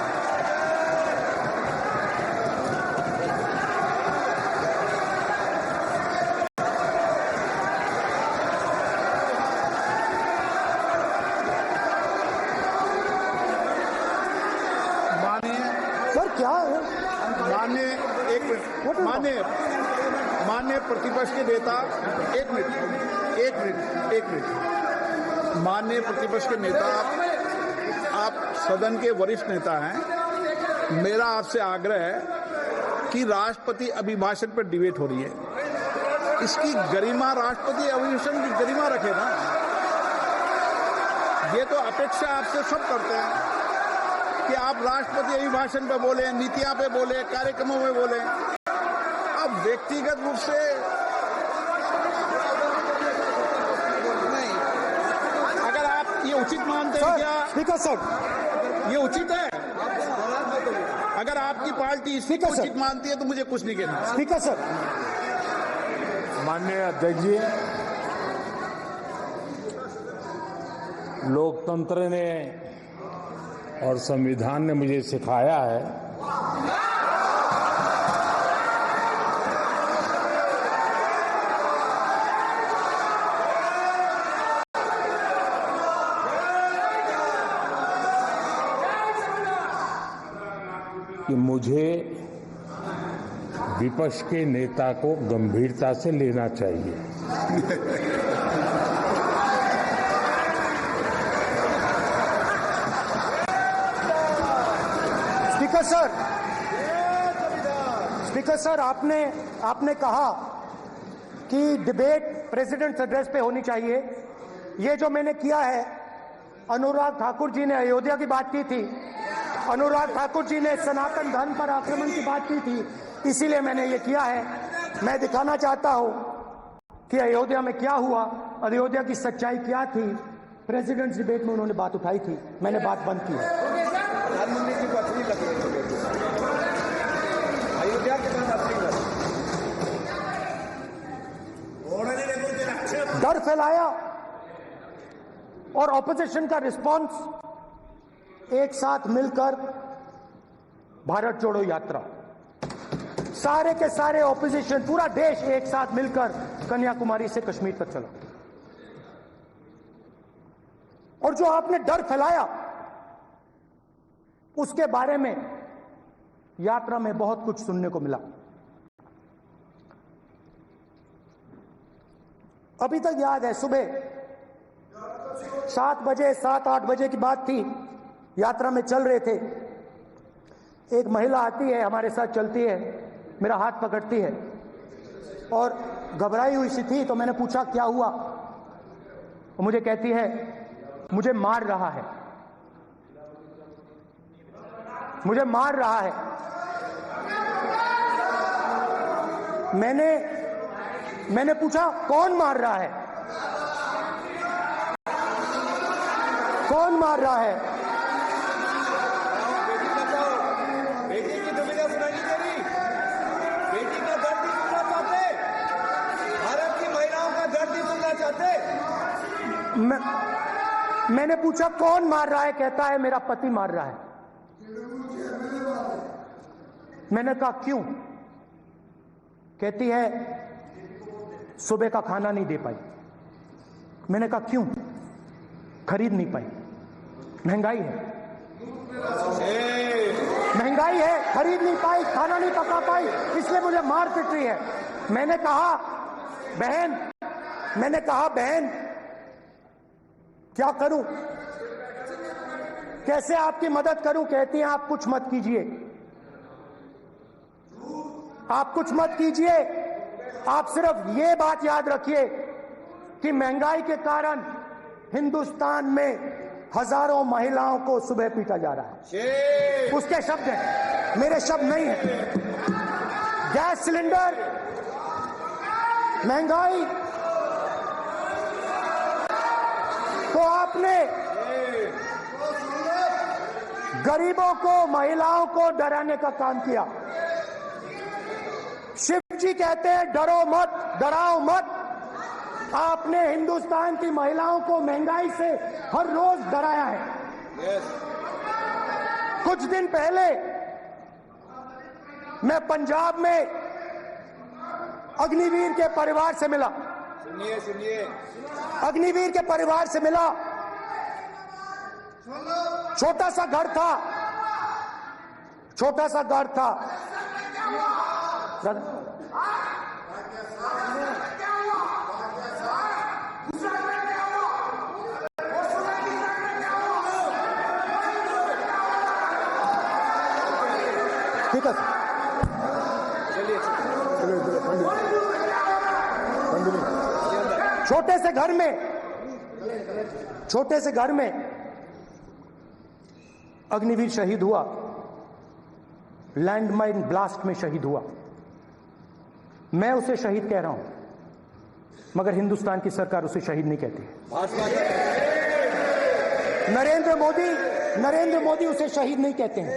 सर क्या है? माननीय प्रतिपक्ष के नेता, 1 मिनट, एक मिनट माननीय प्रतिपक्ष के नेता, आप सदन के वरिष्ठ नेता हैं। मेरा आपसे आग्रह है कि राष्ट्रपति अभिभाषण पर डिबेट हो रही है, इसकी गरिमा, राष्ट्रपति अभिभाषण की गरिमा रखे ना। ये तो अपेक्षा आपसे सब करते हैं कि आप राष्ट्रपति अभिभाषण पे बोले, नीतियां पे बोले, कार्यक्रमों में बोले। अब व्यक्तिगत रूप से नहीं, अगर आप ये उचित मानते हैं क्या? स्पीकर सर, ये उचित है? अगर आपकी पार्टी इसको उचित मानती है तो मुझे कुछ नहीं कहना। स्पीकर सर, माननीय अध्यक्ष जी, लोकतंत्र ने और संविधान ने मुझे सिखाया है कि मुझे विपक्ष के नेता को गंभीरता से लेना चाहिए। स्पीकर सर, आपने कहा कि डिबेट प्रेसिडेंट्स एड्रेस पे होनी चाहिए। ये जो मैंने किया है, अनुराग ठाकुर जी ने अयोध्या की बात की थी, अनुराग ठाकुर जी ने सनातन धर्म पर आक्रमण की बात की थी, इसीलिए मैंने ये किया है। मैं दिखाना चाहता हूं कि अयोध्या में क्या हुआ, अयोध्या की सच्चाई क्या थी। प्रेसिडेंट्स डिबेट में उन्होंने बात उठाई थी, मैंने बात बंद की है। प्रधानमंत्री जी को असली लग रही है अयोध्या के बाद असली डर फैलाया और ऑपोजिशन का रिस्पांस, एक साथ मिलकर भारत जोड़ो यात्रा, सारे के सारे ऑपोजिशन, पूरा देश एक साथ मिलकर कन्याकुमारी से कश्मीर तक चला। और जो आपने डर फैलाया, उसके बारे में यात्रा में बहुत कुछ सुनने को मिला। अभी तक याद है, सुबह 7 बजे, 7-8 बजे की बात थी, यात्रा में चल रहे थे। एक महिला आती है, हमारे साथ चलती है, मेरा हाथ पकड़ती है और घबराई हुई सी थी। तो मैंने पूछा क्या हुआ, वो मुझे कहती है मुझे मार रहा है, मुझे मार रहा है। मैंने पूछा कौन मार रहा है, कौन मार रहा है? बेटी की दुविधा सुनाई दे रही, बेटी का दर्द नहीं सुनना चाहते, भारत की महिलाओं का दर्द नहीं सुनना चाहते। मैंने पूछा कौन मार रहा है, कहता है मेरा पति मार रहा है। मैंने कहा क्यों? कहती है सुबह का खाना नहीं दे पाई। मैंने कहा क्यों? खरीद नहीं पाई, महंगाई है, महंगाई है, खरीद नहीं पाई, खाना नहीं पका पाई, इसलिए मुझे मार पिट रही है। मैंने कहा बहन क्या करूं, कैसे आपकी मदद करूं? कहती हैं आप कुछ मत कीजिए, आप कुछ मत कीजिए, आप सिर्फ ये बात याद रखिए कि महंगाई के कारण हिंदुस्तान में हजारों महिलाओं को सुबह पीटा जा रहा है। उसके शब्द हैं, मेरे शब्द नहीं है। गैस सिलेंडर, महंगाई, तो आपने गरीबों को, महिलाओं को डराने का काम किया। शिव जी कहते हैं डरो मत, डराओ मत। आपने हिंदुस्तान की महिलाओं को महंगाई से हर रोज डराया है। कुछ दिन पहले मैं पंजाब में अग्निवीर के परिवार से मिला। सुनिए, अग्निवीर के परिवार से मिला। छोटा सा घर था, छोटा सा घर था। छोटे से घर में अग्निवीर शहीद हुआ, लैंडमाइन ब्लास्ट में शहीद हुआ। मैं उसे शहीद कह रहा हूं, मगर हिंदुस्तान की सरकार उसे शहीद नहीं कहती। नरेंद्र मोदी उसे शहीद नहीं कहते हैं।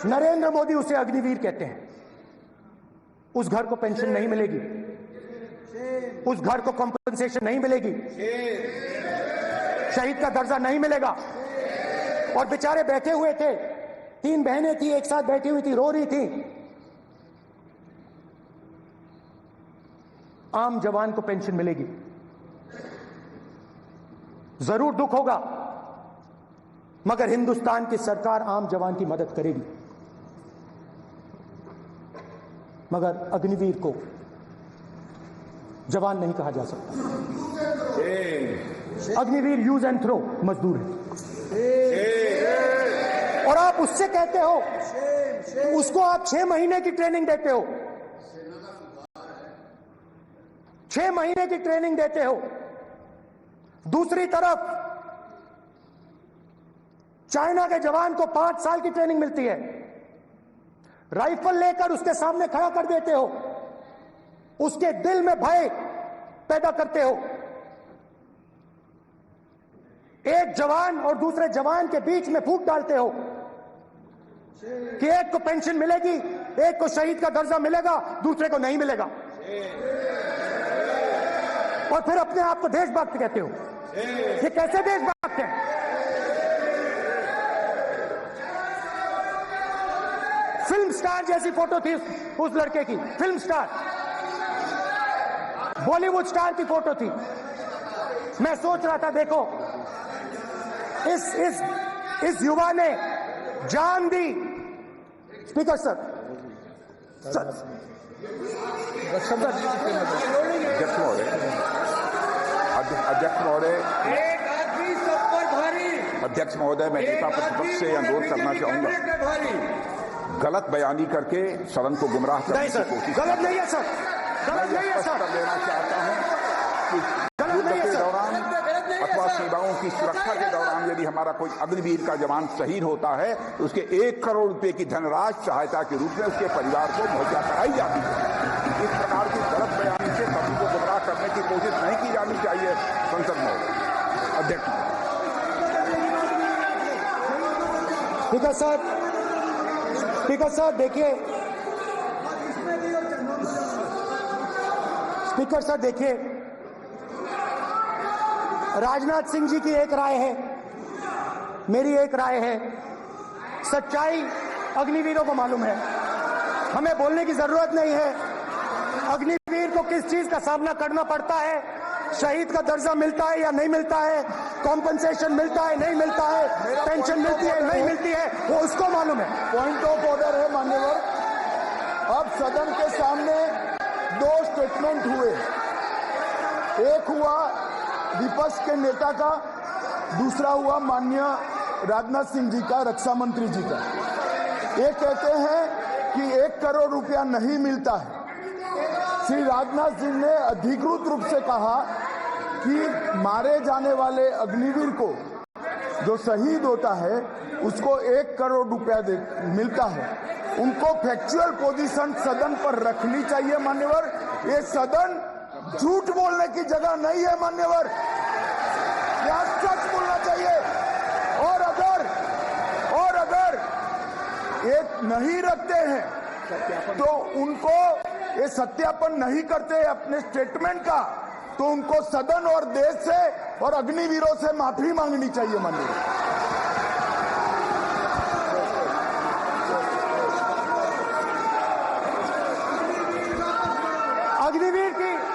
नरेंद्र मोदी उसे अग्निवीर कहते हैं। उस घर को पेंशन नहीं मिलेगी, उस घर को कॉम्पेंसेशन नहीं मिलेगी, शहीद का दर्जा नहीं मिलेगा। और बेचारे बैठे हुए थे, 3 बहनें थी, एक साथ बैठी हुई थी, रो रही थी। आम जवान को पेंशन मिलेगी, जरूर दुख होगा, मगर हिंदुस्तान की सरकार आम जवान की मदद करेगी। मगर अग्निवीर को जवान नहीं कहा जा सकता। अग्निवीर यूज एंड थ्रो मजदूर है। और आप उससे कहते हो, उसको आप 6 महीने की ट्रेनिंग देते हो, 6 महीने की ट्रेनिंग देते हो। दूसरी तरफ चाइना के जवान को 5 साल की ट्रेनिंग मिलती है, राइफल लेकर उसके सामने खड़ा कर देते हो, उसके दिल में भय पैदा करते हो। एक जवान और दूसरे जवान के बीच में फूट डालते हो कि एक को पेंशन मिलेगी, एक को शहीद का दर्जा मिलेगा, दूसरे को नहीं मिलेगा। और फिर अपने आप को देशभक्त कहते हो। ये कैसे देशभक्त हैं? फिल्म स्टार जैसी फोटो थी उस लड़के की, फिल्म स्टार, बॉलीवुड स्टार की फोटो थी। मैं सोच रहा था, देखो इस युवा ने जान दी। स्पीकर सर, अध्यक्ष महोदय, मैं नेता प्रतिपक्ष से अनुरोध करना चाहूंगा, गलत बयानी करके सदन को गुमराह करने की कोशिश। गलत नहीं है सर, गलत नहीं है सर। लेना चाहता हूं कि युद्ध के दौरान अथवा सीमाओं की सुरक्षा के दौरान यदि हमारा कोई अग्निवीर का जवान शहीद होता है तो उसके 1 करोड़ रुपए की धनराशि सहायता के रूप में उसके परिवार को मुहैया कराई जाती है। इस प्रकार की गलत बयानी से सभी को गुमराह करने की कोशिश नहीं की जानी चाहिए। संसद महोदय, अध्यक्ष। स्पीकर साहब देखिए, स्पीकर साहब देखिए, राजनाथ सिंह जी की एक राय है, मेरी एक राय है। सच्चाई अग्निवीरों को मालूम है, हमें बोलने की जरूरत नहीं है। अग्निवीर को किस चीज का सामना करना पड़ता है, शहीद का दर्जा मिलता है या नहीं मिलता है, कॉम्पनसेशन मिलता है नहीं मिलता है, पेंशन मिलती है नहीं मिलती है, वो उसको मालूम है। पॉइंट ऑफ ऑर्डर है मान्यवर। अब सदन के सामने 2 स्टेटमेंट हुए, एक हुआ विपक्ष के नेता का, दूसरा हुआ माननीय राजनाथ सिंह जी का, रक्षा मंत्री जी का। ये कहते हैं कि 1 करोड़ रुपया नहीं मिलता है। श्री राजनाथ सिंह ने अधिकृत रूप से कहा कि मारे जाने वाले अग्निवीर को जो शहीद होता है उसको 1 करोड़ रुपया मिलता है। उनको फैक्चुअल पोजीशन सदन पर रखनी चाहिए मान्यवर। ये सदन झूठ बोलने की जगह नहीं है मान्यवर, यह सच बोलना चाहिए। और अगर ये नहीं रखते हैं तो उनको ये सत्यापन नहीं करते अपने स्टेटमेंट का, तो उनको सदन और देश से और अग्निवीरों से माफी मांगनी चाहिए माननीय।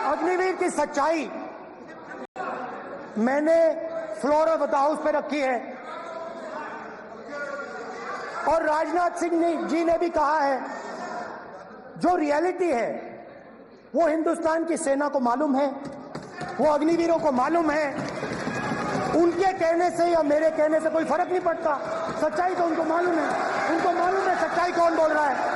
अग्निवीर की सच्चाई मैंने फ्लोर ऑफ द हाउस पे रखी है, और राजनाथ सिंह जी ने भी कहा है, जो रियलिटी है वो हिंदुस्तान की सेना को मालूम है, वो अग्निवीरों को मालूम है। उनके कहने से या मेरे कहने से कोई फर्क नहीं पड़ता, सच्चाई तो उनको मालूम है। उनको मालूम है सच्चाई कौन बोल रहा है।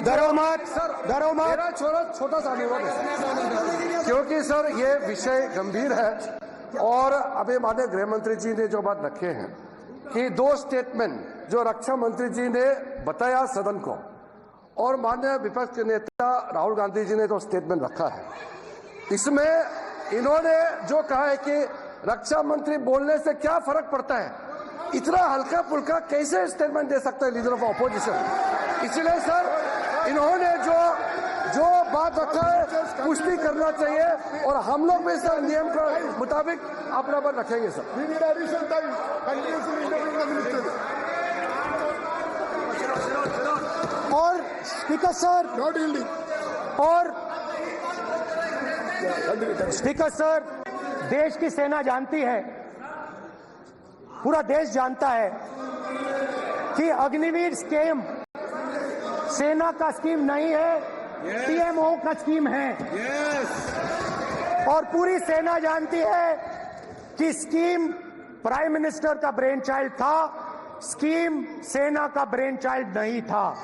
डरो मत, डरो मत। मेरा छोटा सा अनुरोध है, क्योंकि सर ये विषय गंभीर है और अभी माननीय गृह मंत्री जी ने जो बात रखे हैं कि 2 स्टेटमेंट जो रक्षा मंत्री जी ने बताया सदन को और माननीय विपक्ष के नेता राहुल गांधी जी ने जो स्टेटमेंट रखा है, इसमें इन्होंने जो कहा है कि रक्षा मंत्री बोलने से क्या फर्क पड़ता है, इतना हल्का फुल्का कैसे स्टेटमेंट दे सकता है लीडर ऑफ ऑपोजिशन। इसलिए सर इन्होंने जो बात रखा है पुष्टि करना चाहिए और हम लोग भी सर नियम के मुताबिक अपना बात रखेंगे सर। और स्पीकर सर, और स्पीकर सर, देश की सेना जानती है, पूरा देश जानता है कि अग्निवीर स्कीम सेना का स्कीम नहीं है, पीएमओ का स्कीम है। और पूरी सेना जानती है कि स्कीम प्राइम मिनिस्टर का ब्रेन चाइल्ड था, स्कीम सेना का ब्रेन चाइल्ड नहीं था।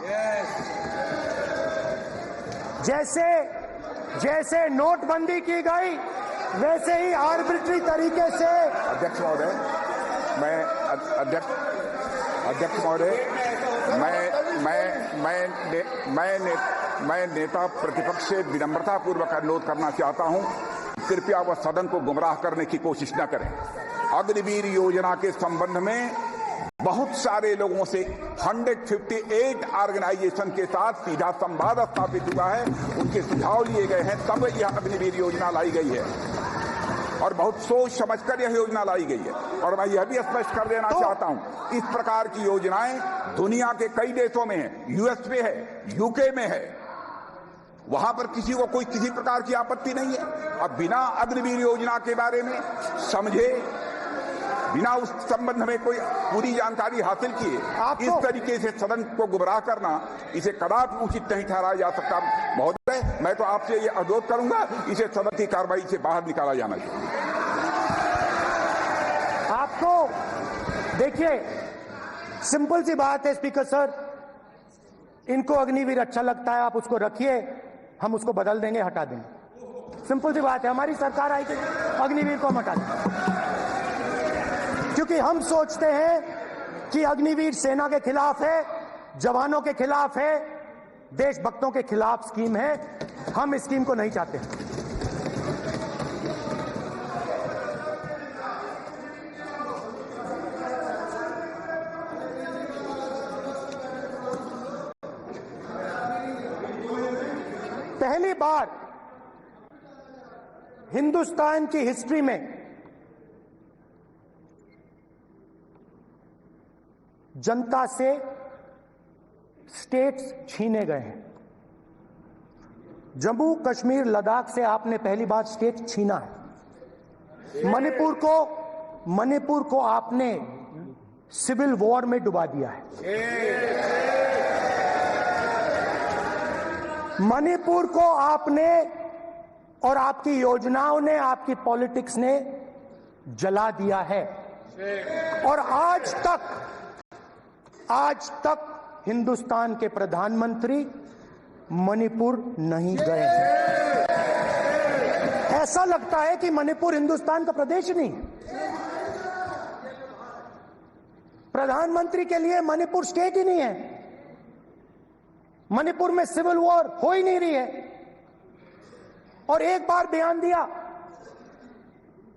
जैसे नोटबंदी की गई वैसे ही आर्बिट्री तरीके से। अध्यक्ष महोदय, मैं नेता प्रतिपक्ष से विनम्रता पूर्वक अनुरोध करना चाहता हूं, कृपया वह सदन को गुमराह करने की कोशिश न करें। अग्निवीर योजना के संबंध में बहुत सारे लोगों से 158 ऑर्गेनाइजेशन के साथ सीधा संवाद स्थापित हुआ है, उनके सुझाव लिए गए हैं, तब यह अग्निवीर योजना लाई गई है और बहुत सोच समझकर यह योजना लाई गई है। और मैं यह भी स्पष्ट कर देना चाहता हूं, इस प्रकार की योजनाएं दुनिया के कई देशों में है, यूएस में है, यूके में है, वहां पर किसी को कोई किसी प्रकार की आपत्ति नहीं है। अब बिना अग्निवीर योजना के बारे में समझे, बिना उस संबंध में कोई पूरी जानकारी हासिल किए इस तरीके से सदन को गुमराह करना, इसे कदापि उचित नहीं ठहराया जा सकता। महोदय, मैं तो आपसे ये अनुरोध करूंगा, इसे सदन की कार्रवाई से बाहर निकाला जाना चाहिए। आपको देखिए, सिंपल सी बात है स्पीकर सर, इनको अग्निवीर अच्छा लगता है, आप उसको रखिए, हम उसको बदल देंगे, हटा देंगे। सिंपल सी बात है, हमारी सरकार आएगी, अग्निवीर को हम हटा देंगे, क्योंकि हम सोचते हैं कि अग्निवीर सेना के खिलाफ है, जवानों के खिलाफ है, देशभक्तों के खिलाफ स्कीम है। हम इस स्कीम को नहीं चाहते। पहली बार हिंदुस्तान की हिस्ट्री में जनता से स्टेट्स छीने गए हैं। जम्मू कश्मीर लद्दाख से आपने पहली बार स्टेट छीना है। मणिपुर को आपने सिविल वॉर में डुबा दिया है। मणिपुर को आपने और आपकी योजनाओं ने, आपकी पॉलिटिक्स ने जला दिया है। और आज तक हिंदुस्तान के प्रधानमंत्री मणिपुर नहीं गए हैं। ऐसा लगता है कि मणिपुर हिंदुस्तान का प्रदेश नहीं है। प्रधानमंत्री के लिए मणिपुर स्टेट ही नहीं है। मणिपुर में सिविल वॉर हो ही नहीं रही है। और एक बार बयान दिया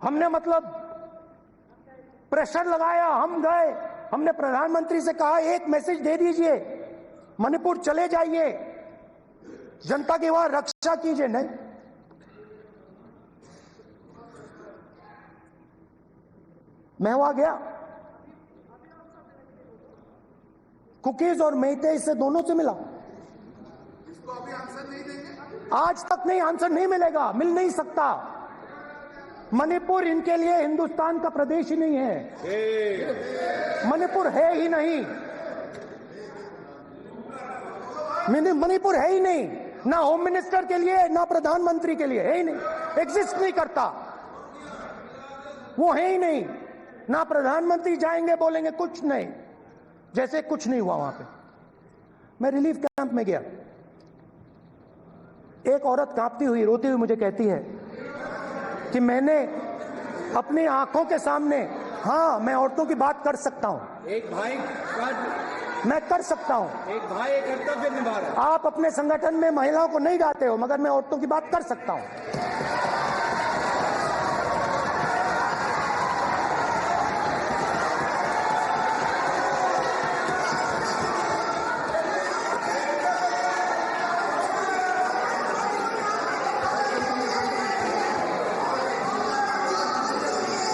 हमने, मतलब प्रेशर लगाया, हम गए, हमने प्रधानमंत्री से कहा एक मैसेज दे दीजिए, मणिपुर चले जाइए, जनता की वहां रक्षा कीजिए। नहीं, मैं वहां गया, कुकीज और मेहते से दोनों से मिला। इसको अभी आंसर नहीं देंगे, आज तक नहीं, आंसर नहीं मिलेगा, मिल नहीं सकता। मणिपुर इनके लिए हिंदुस्तान का प्रदेश ही नहीं है। मणिपुर है ही नहीं, मणिपुर है ही नहीं, ना होम मिनिस्टर के लिए, ना प्रधानमंत्री के लिए, है ही नहीं, एग्जिस्ट नहीं करता, वो है ही नहीं। ना प्रधानमंत्री जाएंगे बोलेंगे कुछ नहीं, जैसे कुछ नहीं हुआ वहां पे। मैं रिलीफ कैंप में गया, एक औरत कांपती हुई, रोती हुई मुझे कहती है कि मैंने अपनी आंखों के सामने, हाँ मैं औरतों की बात कर सकता हूं, एक भाई का मैं कर सकता हूं। एक भाई एक कर्तव्य निभा रहा है। आप अपने संगठन में महिलाओं को नहीं डांटे हो, मगर मैं औरतों की बात कर सकता हूं।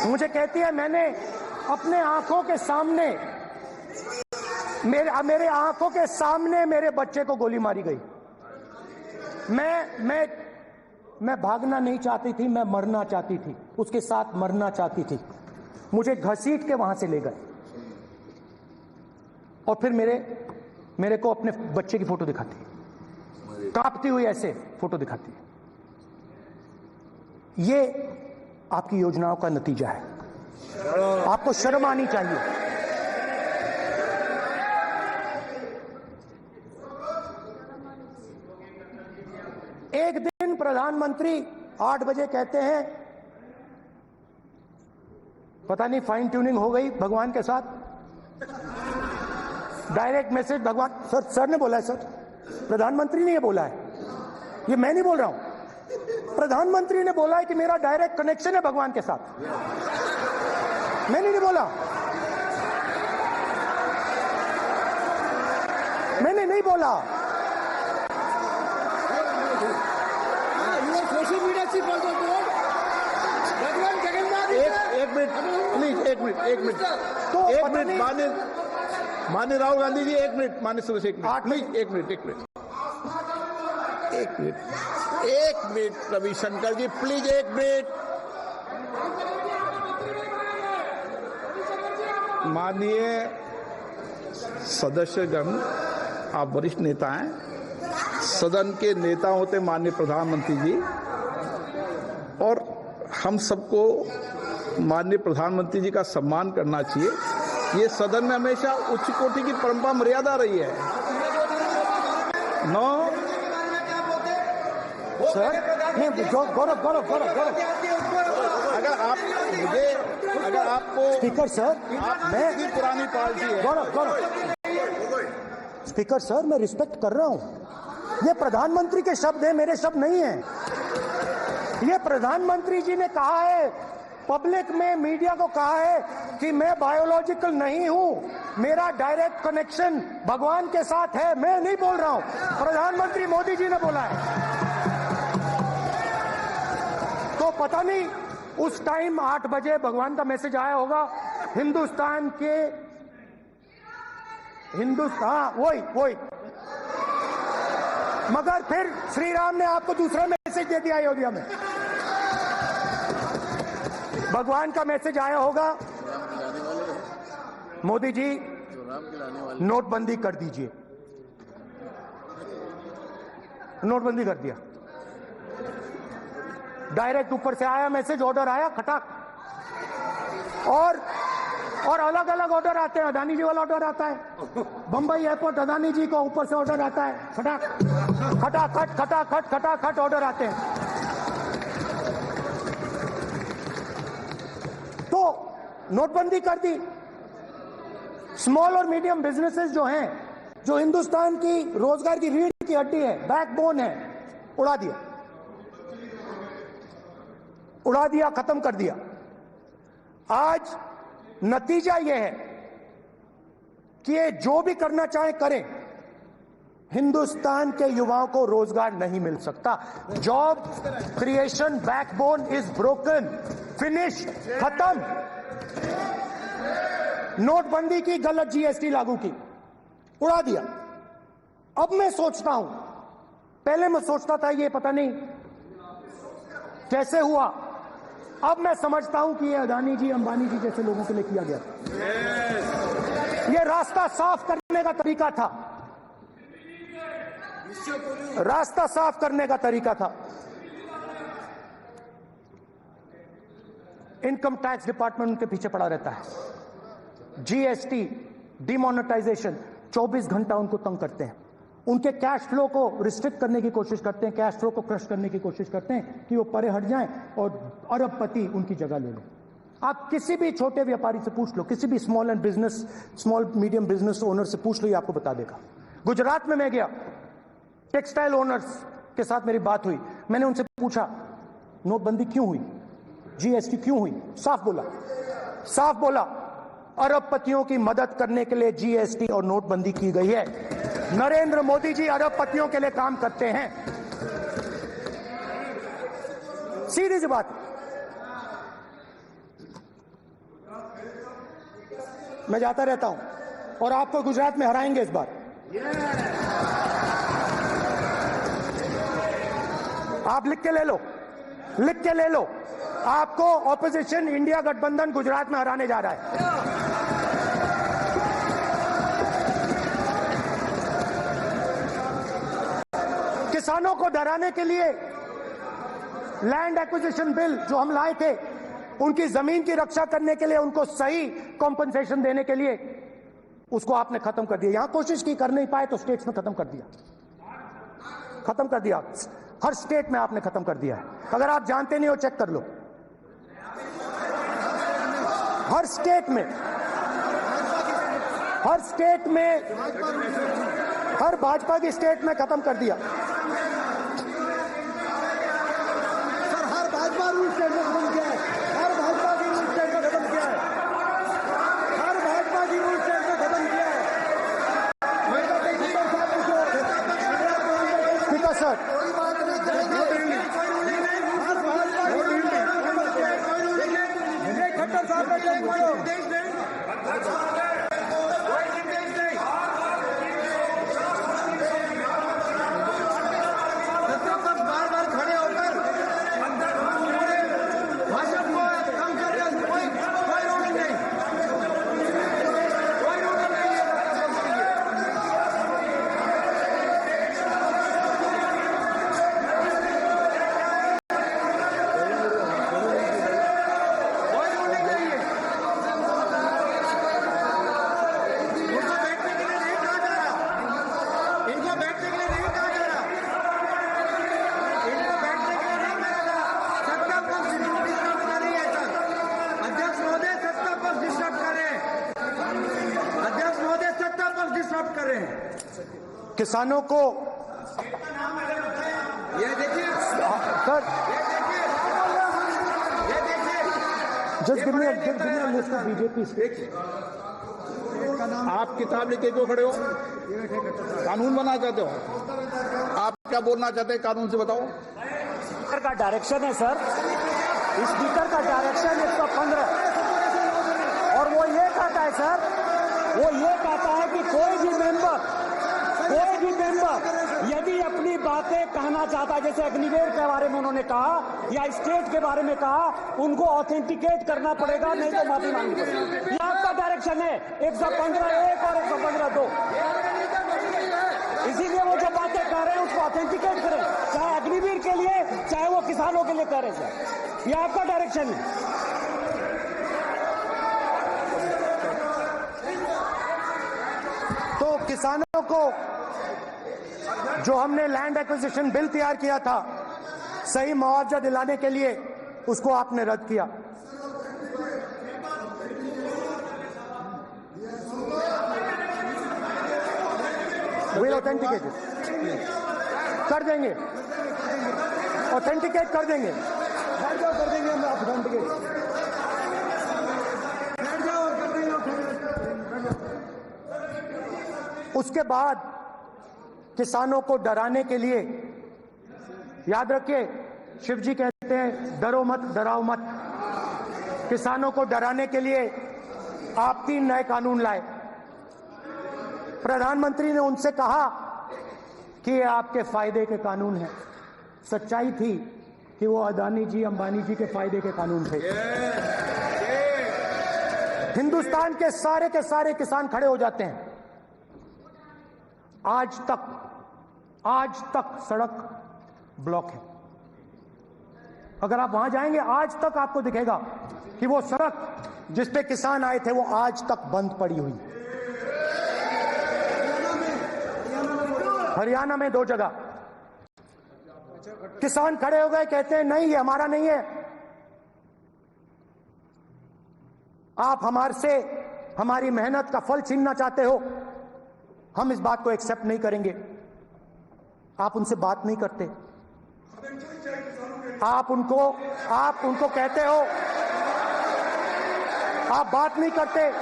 मुझे कहती है मैंने अपने आंखों के सामने, मेरे आंखों के सामने मेरे बच्चे को गोली मारी गई। मैं भागना नहीं चाहती थी, मैं मरना चाहती थी, उसके साथ मरना चाहती थी। मुझे घसीट के वहां से ले गए और फिर मेरे को अपने बच्चे की फोटो दिखाती, कांपती हुई ऐसे फोटो दिखाती। ये आपकी योजनाओं का नतीजा है। आपको शर्म आनी चाहिए। एक दिन प्रधानमंत्री 8 बजे कहते हैं, पता नहीं फाइन ट्यूनिंग हो गई भगवान के साथ, डायरेक्ट मैसेज भगवान, सर ने बोला है, सर प्रधानमंत्री ने ये बोला है, ये मैं नहीं बोल रहा हूं, प्रधानमंत्री ने बोला है कि मेरा डायरेक्ट कनेक्शन है भगवान के साथ। मैंने नहीं बोला, मैंने नहीं बोला। सोशल मीडिया से भगवान जगन्नाथ। एक मिनट प्लीज, एक मिनट तो एक मिनट माननीय राहुल गांधी जी, एक मिनट, माननीय सुरेश, एक मिनट प्लीज, एक मिनट रविशंकर जी प्लीज, एक मिनट। माननीय सदस्यगण, आप वरिष्ठ नेता हैं, सदन के नेता होते माननीय प्रधानमंत्री जी, और हम सबको माननीय प्रधानमंत्री जी का सम्मान करना चाहिए। ये सदन में हमेशा उच्च कोटि की परंपरा मर्यादा रही है। नो सर, नहीं, गौरव, अगर आपको स्पीकर सर, मैं पुरानी पार्टी है। गौरव, स्पीकर सर, मैं रिस्पेक्ट कर रहा हूं। ये प्रधानमंत्री के शब्द हैं, मेरे शब्द नहीं हैं। ये प्रधानमंत्री जी ने कहा है, पब्लिक में, मीडिया को कहा है कि मैं बायोलॉजिकल नहीं हूं, मेरा डायरेक्ट कनेक्शन भगवान के साथ है। मैं नहीं बोल रहा हूं, प्रधानमंत्री मोदी जी ने बोला है। तो पता नहीं उस टाइम 8 बजे भगवान का मैसेज आया होगा हिंदुस्तान, वही। मगर फिर श्री राम ने आपको दूसरा मैसेज दे दिया अयोध्या में। भगवान का मैसेज आया होगा, मोदी जी नोटबंदी कर दीजिए। नोटबंदी कर दिया, डायरेक्ट ऊपर से आया मैसेज, ऑर्डर आया खटाक। और अलग अलग ऑर्डर आते हैं। अदानी जी वाला ऑर्डर आता है, बंबई एयरपोर्ट अदानी जी को ऊपर से ऑर्डर आता है, खटाखट ऑर्डर आते हैं। तो नोटबंदी कर दी। स्मॉल और मीडियम बिजनेसेस जो हैं, जो हिंदुस्तान की रोजगार की रीढ़ की हड्डी है, बैकबोन है, उड़ा दिया, खत्म कर दिया। आज नतीजा यह है कि ये जो भी करना चाहे करें, हिंदुस्तान के युवाओं को रोजगार नहीं मिल सकता। Job creation backbone is broken, finish, खत्म। नोटबंदी की, गलत जीएसटी लागू की, उड़ा दिया। अब मैं सोचता हूं, पहले मैं सोचता था ये पता नहीं कैसे हुआ, अब मैं समझता हूं कि ये अदानी जी, अंबानी जी जैसे लोगों के लिए किया गया था। ये रास्ता साफ करने का तरीका था, रास्ता साफ करने का तरीका था। इनकम टैक्स डिपार्टमेंट उनके पीछे पड़ा रहता है। जीएसटी, डिमोनेटाइजेशन, 24 घंटा उनको तंग करते हैं। उनके कैश फ्लो को रिस्ट्रिक्ट करने की कोशिश करते हैं, कैश फ्लो को क्रश करने की कोशिश करते हैं कि वो परे हट जाएं और अरबपति उनकी जगह ले लें। आप किसी भी छोटे व्यापारी से पूछ लो, किसी भी स्मॉल मीडियम बिजनेस ओनर से पूछ लो, ये आपको बता देगा। गुजरात में मैं गया, टेक्सटाइल ओनर्स के साथ मेरी बात हुई, मैंने उनसे पूछा नोटबंदी क्यों हुई, जीएसटी क्यों हुई? साफ बोला अरबपतियों की मदद करने के लिए जीएसटी और नोटबंदी की गई है। नरेंद्र मोदी जी अरबपतियों के लिए काम करते हैं, सीधी सी बात। मैं जाता रहता हूं और आपको गुजरात में हराएंगे इस बार। आप लिख के ले लो, आपको ऑपोजिशन इंडिया गठबंधन गुजरात में हराने जा रहा है। किसानों को डराने के लिए लैंड एक्विजिशन बिल जो हम लाए थे, उनकी जमीन की रक्षा करने के लिए, उनको सही कॉम्पनसेशन देने के लिए, उसको आपने खत्म कर दिया। यहां कोशिश की, कर नहीं पाए तो स्टेट्स में खत्म कर दिया। हर स्टेट में आपने खत्म कर दिया है। अगर आप जानते नहीं हो चेक कर लो, हर स्टेट में हर भाजपा की स्टेट में खत्म कर दिया। सर हर भाजपा रूल स्टेट में खत्म किया है, हर भाजपा की रूल स्टेट में खत्म किया है, हर भाजपा की रूल स्टेट में खत्म किया है। पीता सर, कोई बात नहीं, खट्टर साहब का कोई निर्देश नहीं, बार खड़े होकर भाषण को कम कर दिया। कोई रोक नहीं, कोई रोक नहीं। किसानों को ये देखिए sir, just give me a list of BJP. आप किताब लेके क्यों खड़े हो? कानून बना चाहते हो? आप क्या बोलना चाहते हैं, कानून से बताओ। स्पीकर का डायरेक्शन है सर, स्पीकर का डायरेक्शन 115, और वो ये कहता है सर, वो ये कहता है कि कोई भी मेंबर यदि अपनी बातें कहना चाहता है, जैसे अग्निवीर के बारे में उन्होंने कहा या स्टेट के बारे में कहा, उनको ऑथेंटिकेट करना पड़ेगा, नहीं तो माफी मांगनी पड़ेगी। ये आपका डायरेक्शन है 115(1) और 115(2). इसीलिए वो जो बातें कह रहे हैं उसको ऑथेंटिकेट करें, चाहे अग्निवीर के लिए, चाहे वो किसानों के लिए कह रहे हैं। ये आपका डायरेक्शन है। तो किसानों को जो हमने लैंड एक्विजिशन बिल तैयार किया था, सही मुआवजा दिलाने के लिए, उसको आपने रद्द किया। विल ऑथेंटिकेट कर देंगे, ऑथेंटिकेट कर देंगे, कर देंगे हम ऑथेंटिकेट। उसके बाद किसानों को डराने के लिए, याद रखिए, शिव जी कहते हैं डरो मत, डराओ मत। किसानों को डराने के लिए आप 3 नए कानून लाए। प्रधानमंत्री ने उनसे कहा कि ये आपके फायदे के कानून हैं। सच्चाई थी कि वो अदानी जी, अंबानी जी के फायदे के कानून थे। हिंदुस्तान के सारे किसान खड़े हो जाते हैं। आज तक सड़क ब्लॉक है। अगर आप वहां जाएंगे, आज तक आपको दिखेगा कि वो सड़क जिस पे किसान आए थे, वो आज तक बंद पड़ी हुई। हरियाणा में 2 जगह किसान खड़े हो गए, कहते हैं नहीं ये हमारा नहीं है। आप हमारे से हमारी मेहनत का फल छीनना चाहते हो, हम इस बात को एक्सेप्ट नहीं करेंगे। आप उनसे बात नहीं करते, आप उनको कहते हो, आप बात नहीं करते।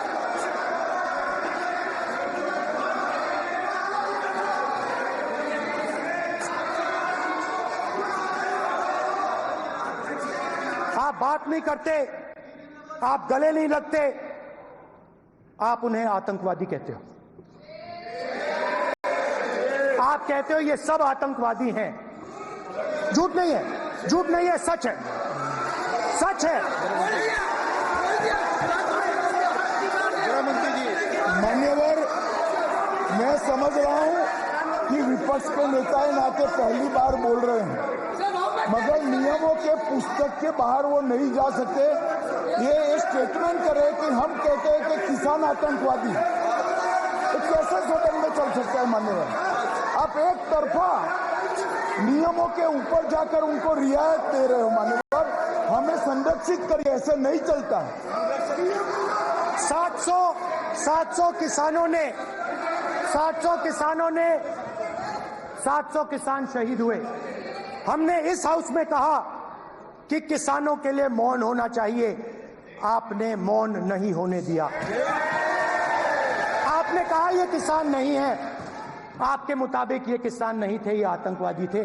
आप बात नहीं करते, आप गले नहीं लगते, आप उन्हें आतंकवादी कहते हो। आप कहते हो ये सब आतंकवादी हैं। झूठ नहीं है, झूठ नहीं है, सच है, सच है। मान्यवर, मैं समझ रहा हूं कि विपक्ष के नेता है नाते पहली बार बोल रहे हैं, मगर नियमों के पुस्तक के बाहर वो नहीं जा सकते। ये स्टेटमेंट करे कि हम कहते हैं कि किसान आतंकवादी, तो कैसे सदन में चल सकता है मान्यवर? आप एक तरफा नियमों के ऊपर जाकर उनको रियायत दे रहे हो मान्यवर, हमें संरक्षित करिए, ऐसे नहीं चलता। 700 किसान शहीद हुए। हमने इस हाउस में कहा कि किसानों के लिए मौन होना चाहिए, आपने मौन नहीं होने दिया। आपने कहा ये किसान नहीं है, आपके मुताबिक ये किसान नहीं थे, ये आतंकवादी थे।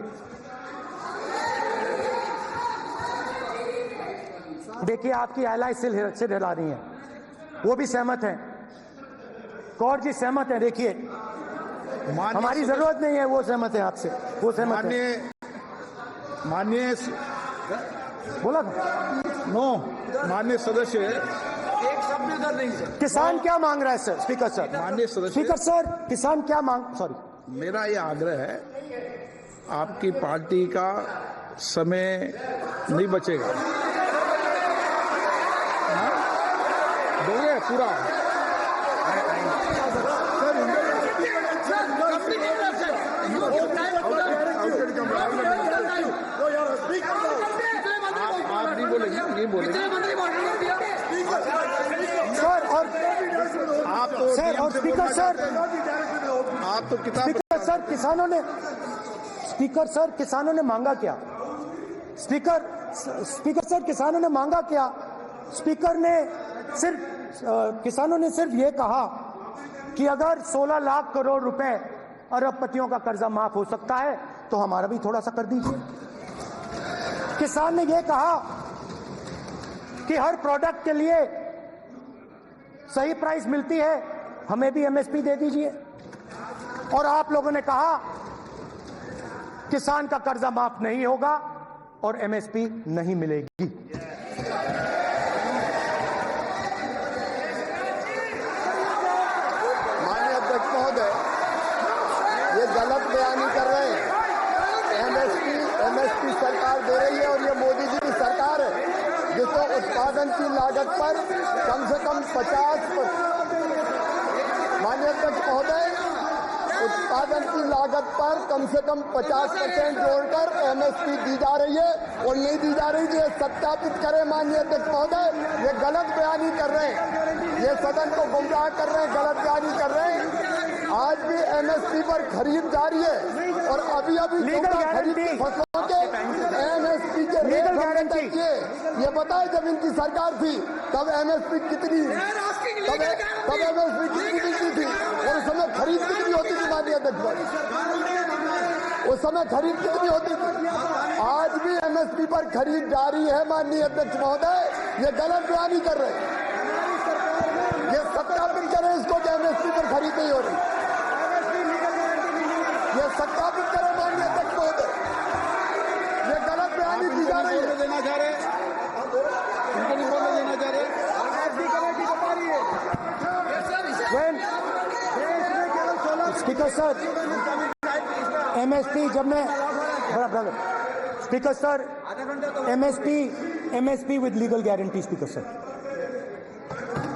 देखिए आपकी एलाई सिर हिला रही है, वो भी सहमत हैं, कौर जी सहमत हैं। देखिए हमारी जरूरत नहीं है, वो सहमत है आपसे, वो सहमत है। माननीय बोला माननीय सदस्य, एक शब्द उधर नहीं सर। किसान क्या मांग रहा है सर? स्पीकर सर, माननीय सदस्य, स्पीकर सर, किसान क्या मांग, सॉरी, मेरा ये आग्रह है, आपकी पार्टी का समय नहीं बचेगा, दोगे पूरा। आप नहीं बोलेंगे, ये बोलेंगे सर। और आप तो सर, और स्पीकर सर, आप तो किताब। स्पीकर सर, किसानों ने मांगा क्या? स्पीकर सर, किसानों ने मांगा क्या? किसानों ने सिर्फ ये कहा कि अगर 16 लाख करोड़ रुपए अरबपतियों का कर्जा माफ हो सकता है तो हमारा भी थोड़ा सा कर दीजिए। किसान ने यह कहा कि हर प्रोडक्ट के लिए सही प्राइस मिलती है, हमें भी एमएसपी दे दीजिए। और आप लोगों ने कहा किसान का कर्जा माफ नहीं होगा और एमएसपी नहीं मिलेगी। माननीय अध्यक्ष महोदय, ये गलत बयानी कर रहे हैं। एमएसपी सरकार दे रही है और ये मोदी जी की सरकार है जिसको उत्पादन की लागत पर कम से कम 50%, माननीय अध्यक्ष महोदय, उत्पादन की लागत पर कम से कम 50% जोड़कर एमएसपी दी जा रही है और नहीं दी जा रही है। सत्यापित करें माननीय अध्यक्ष महोदय, ये गलत बयानी कर रहे हैं, ये सदन को गुमराह कर रहे हैं, गलत बयानी कर रहे हैं। आज भी एमएसपी पर खरीद जारी है और अभी खरीद फसलों के एमएसपी के रेट हमने तय किए। ये बताए जब इनकी सरकार थी तब एमएसपी कितनी मिलती थी और उस समय खरीद कितनी होती थी माननीय अध्यक्ष? उस समय खरीद कितनी होती थी? आज भी एमएसपी पर खरीद जारी है माननीय अध्यक्ष महोदय, ये गलत बयानी कर रहे हैं। ये सत्यापित करें इसको कि एमएसपी पर खरीद नहीं हो रही, ये सत्यापित करें माननीय अध्यक्ष महोदय, ये गलत बयानी दी जा रही है। देना चाह रहे, उनको नहीं बोलने देना चाह रहे। स्पीकर सर, एमएसपी जब मैं speaker sir, MSP with legal guarantee, speaker sir,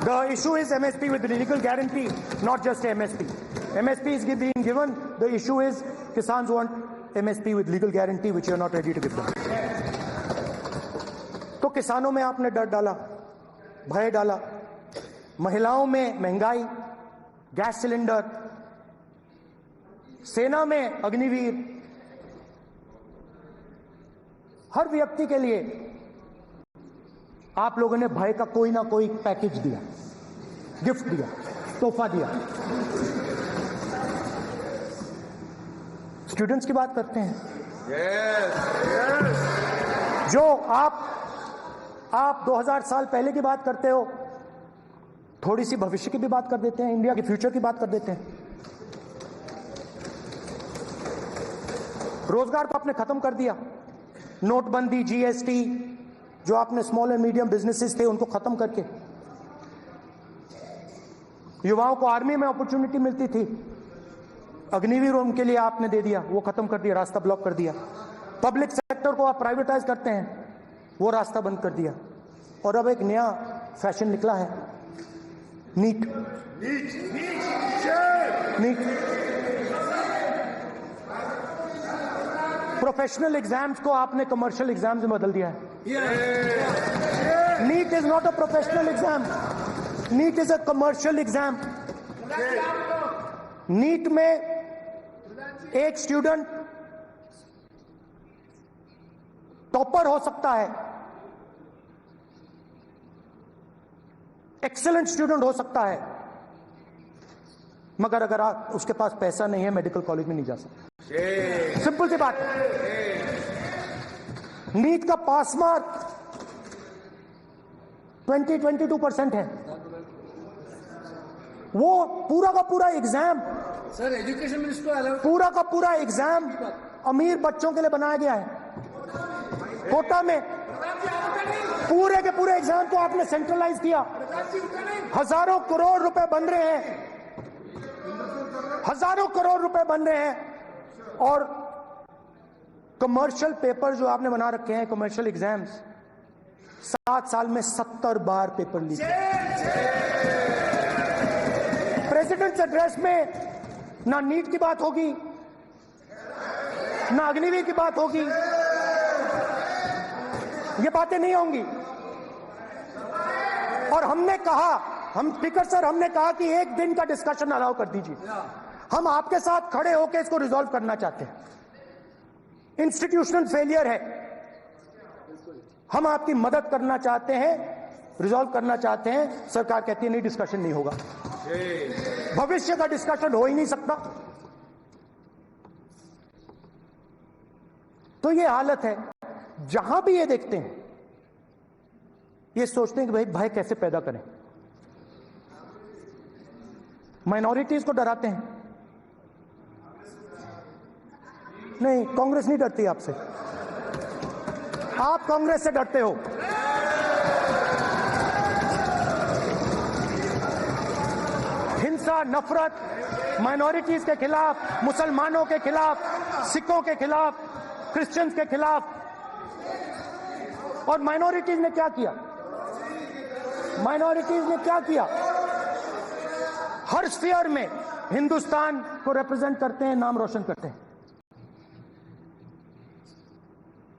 the issue is MSP with legal guarantee, not just MSP. MSP is being given, the issue is Kisans want MSP with legal guarantee, which you are not ready to give them. तो किसानों में आपने डर डाला, भय डाला, महिलाओं में महंगाई, गैस सिलेंडर, सेना में अग्निवीर, हर व्यक्ति के लिए आप लोगों ने भय का कोई ना कोई पैकेज दिया, गिफ्ट दिया, तोहफा दिया। स्टूडेंट्स की बात करते हैं। जो आप 2000 साल पहले की बात करते हो, थोड़ी सी भविष्य की भी बात कर देते हैं, इंडिया के फ्यूचर की बात कर देते हैं। रोजगार को आपने खत्म कर दिया, नोटबंदी, जीएसटी, जो आपने स्मॉल एंड मीडियम बिजनेसेस थे उनको खत्म करके, युवाओं को आर्मी में अपॉर्चुनिटी मिलती थी, अग्निवीर उनके लिए आपने दे दिया, वो खत्म कर दिया, रास्ता ब्लॉक कर दिया। पब्लिक सेक्टर को आप प्राइवेटाइज करते हैं, वो रास्ता बंद कर दिया। और अब एक नया फैशन निकला है, नीट। प्रोफेशनल एग्जाम्स को आपने कमर्शियल एग्जाम्स में बदल दिया है। NEET is not a professional exam, NEET is a commercial exam. NEET में एक स्टूडेंट टॉपर हो सकता है, एक्सीलेंट स्टूडेंट हो सकता है, मगर अगर उसके पास पैसा नहीं है, मेडिकल कॉलेज में नहीं जा सकता। सिंपल सी बात है। नीट का पास मार्क 22% है। वो पूरा का पूरा एग्जाम, सर एजुकेशन मिनिस्टर, पूरा का पूरा एग्जाम अमीर बच्चों के लिए बनाया गया है। कोटा में पूरे के पूरे एग्जाम को आपने सेंट्रलाइज किया। हजारों करोड़ रुपए बन रहे हैं, हजारों करोड़ रुपए बन रहे हैं। और कमर्शियल पेपर जो आपने बना रखे हैं, कमर्शियल एग्जाम्स, 7 साल में 70 बार पेपर लीक। प्रेसिडेंट्स एड्रेस में ना नीट की बात होगी, ना अग्निवीर की बात होगी, ये बातें नहीं होंगी। और हमने कहा, स्पीकर सर, हमने कहा कि एक दिन का डिस्कशन अलाउ कर दीजिए। हम आपके साथ खड़े होकर इसको रिजॉल्व करना चाहते हैं। इंस्टीट्यूशनल फेलियर है, हम आपकी मदद करना चाहते हैं, रिजॉल्व करना चाहते हैं। सरकार कहती है नहीं, डिस्कशन नहीं होगा, भविष्य का डिस्कशन हो ही नहीं सकता। तो ये हालत है। जहां भी ये देखते हैं, ये सोचते हैं कि भाई भय कैसे पैदा करें, माइनॉरिटीज को डराते हैं। नहीं, कांग्रेस नहीं डरती आपसे, आप कांग्रेस से डरते हो। हिंसा, नफरत, माइनॉरिटीज के खिलाफ, मुसलमानों के खिलाफ, सिखों के खिलाफ, क्रिश्चियंस के खिलाफ। और माइनॉरिटीज ने क्या किया? माइनॉरिटीज ने क्या किया? हर स्फीयर में हिंदुस्तान को रिप्रेजेंट करते हैं, नाम रोशन करते हैं।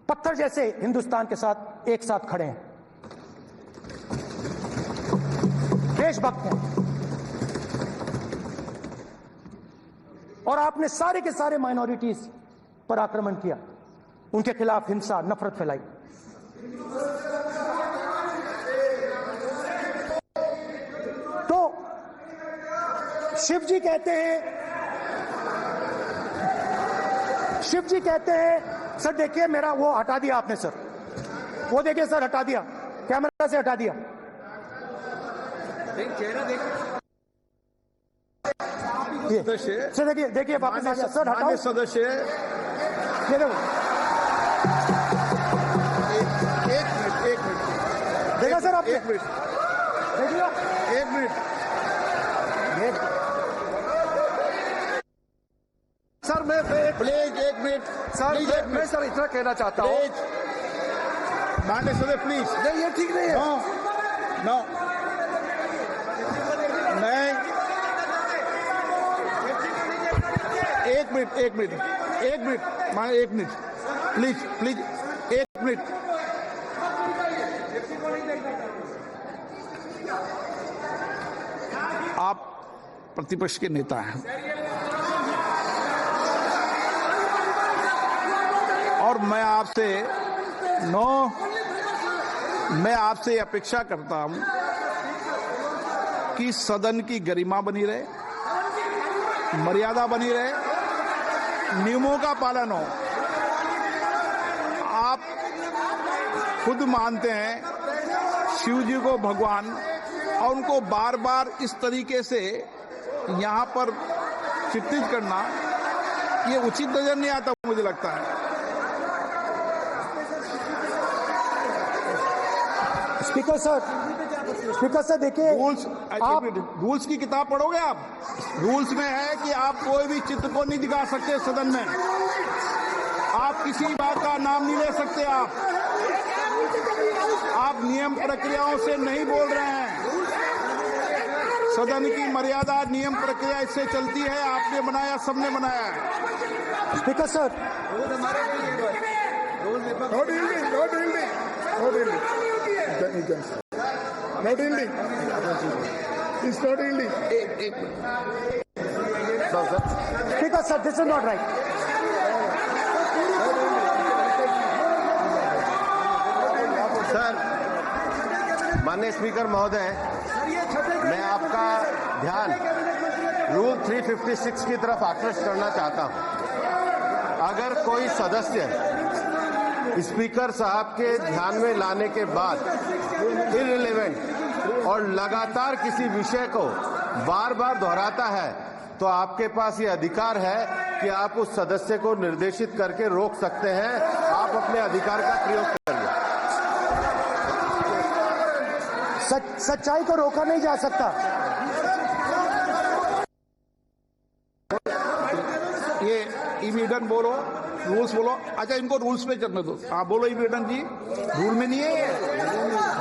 पत्थर जैसे हिंदुस्तान के साथ एक साथ खड़े हैं, देशभक्त हैं। और आपने सारे के सारे माइनॉरिटीज पर आक्रमण किया, उनके खिलाफ हिंसा, नफरत फैलाई। तो शिव जी कहते हैं, सर देखिए मेरा वो हटा दिया आपने सर, वो देखिए सर हटा दिया, कैमरा से हटा दिया। चेहरा सर देखिए वापस आ गया सर, हटाओ सदस्य। ये देखो, एक मिनट देखा सर आपने? एक मिनट देखिए, एक मिनट सर मैं प्लीज एक मिनट सर प्लीज, एक मैं मिनट सर इतना कहना चाहता हूँ, प्लीज माननीय सदस्य प्लीज। नहीं ये ठीक नहीं है। नो मैं एक मिनट एक मिनट मैं एक मिनट प्लीज प्लीज एक मिनट। आप प्रतिपक्ष के नेता हैं और मैं आपसे अपेक्षा करता हूं कि सदन की गरिमा बनी रहे, मर्यादा बनी रहे, नियमों का पालन हो। आप खुद मानते हैं शिव जी को भगवान और उनको बार बार इस तरीके से यहां पर चित्रित करना ये उचित नजर नहीं आता, मुझे लगता है। स्पीकर सर देखिए, रूल्स की किताब पढ़ोगे आप? रूल्स में है कि आप कोई भी चित्र को नहीं दिखा सकते सदन में, आप किसी बात का नाम नहीं ले सकते, आप नियम प्रक्रियाओं से नहीं बोल रहे हैं। सदन की मर्यादा नियम प्रक्रिया इससे चलती है, आपने बनाया, सबने बनाया है। Speaker sir, Not yielding. It's not yielding. Speaker sir, this is not right. Sir, माननीय स्पीकर महोदय, मैं आपका ध्यान रूल 356 की तरफ आकृष्ट करना चाहता हूं। अगर कोई सदस्य स्पीकर साहब के ध्यान में लाने के बाद इररिलेवेंट और लगातार किसी विषय को बार बार दोहराता है तो आपके पास ये अधिकार है कि आप उस सदस्य को निर्देशित करके रोक सकते हैं। आप अपने अधिकार का प्रयोग करिए। सच्चाई को रोका नहीं जा सकता। ये इविडेंट बोलो, रूल्स बोलो। अच्छा, इनको रूल्स पे चलने दो। हाँ बोलो इविडेंट जी, रूल में नहीं है ये,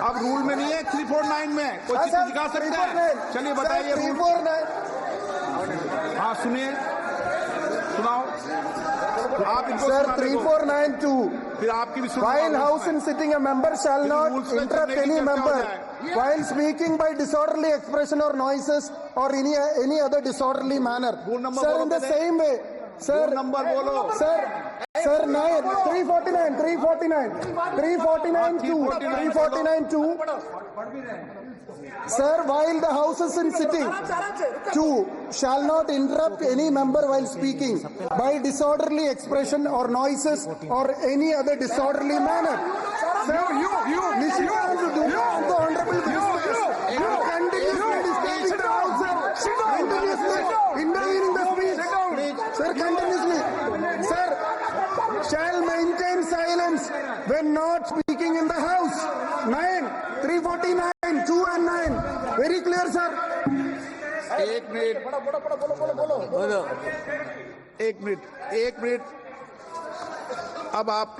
अब रूल में नहीं है। 349 में कोई चीज दिखा सकता है? चलिए बताइए। 349 हाँ सुनिए, सुनाओ आप इनको। Sir, 3492. फिर आपकी भी सुनो। While house in sitting, a member shall not interrupt any member while speaking by disorderly expression or noises or any other disorderly manner. Sir, in the same way. Sir, number बोलो। Sir, 349 Sir, while the house is in sitting, 2 shall not interrupt any member while speaking by disorderly expression or noises or any other disorderly manner. Sir, listen to the honorable minister. You continuously disturbing the house, sir. Continuously intervening the speech. Sir, continuously. Sir, shall maintain silence when not speaking in the house. 349, 2 and 9. Very clear, sir. एक minute. अब आप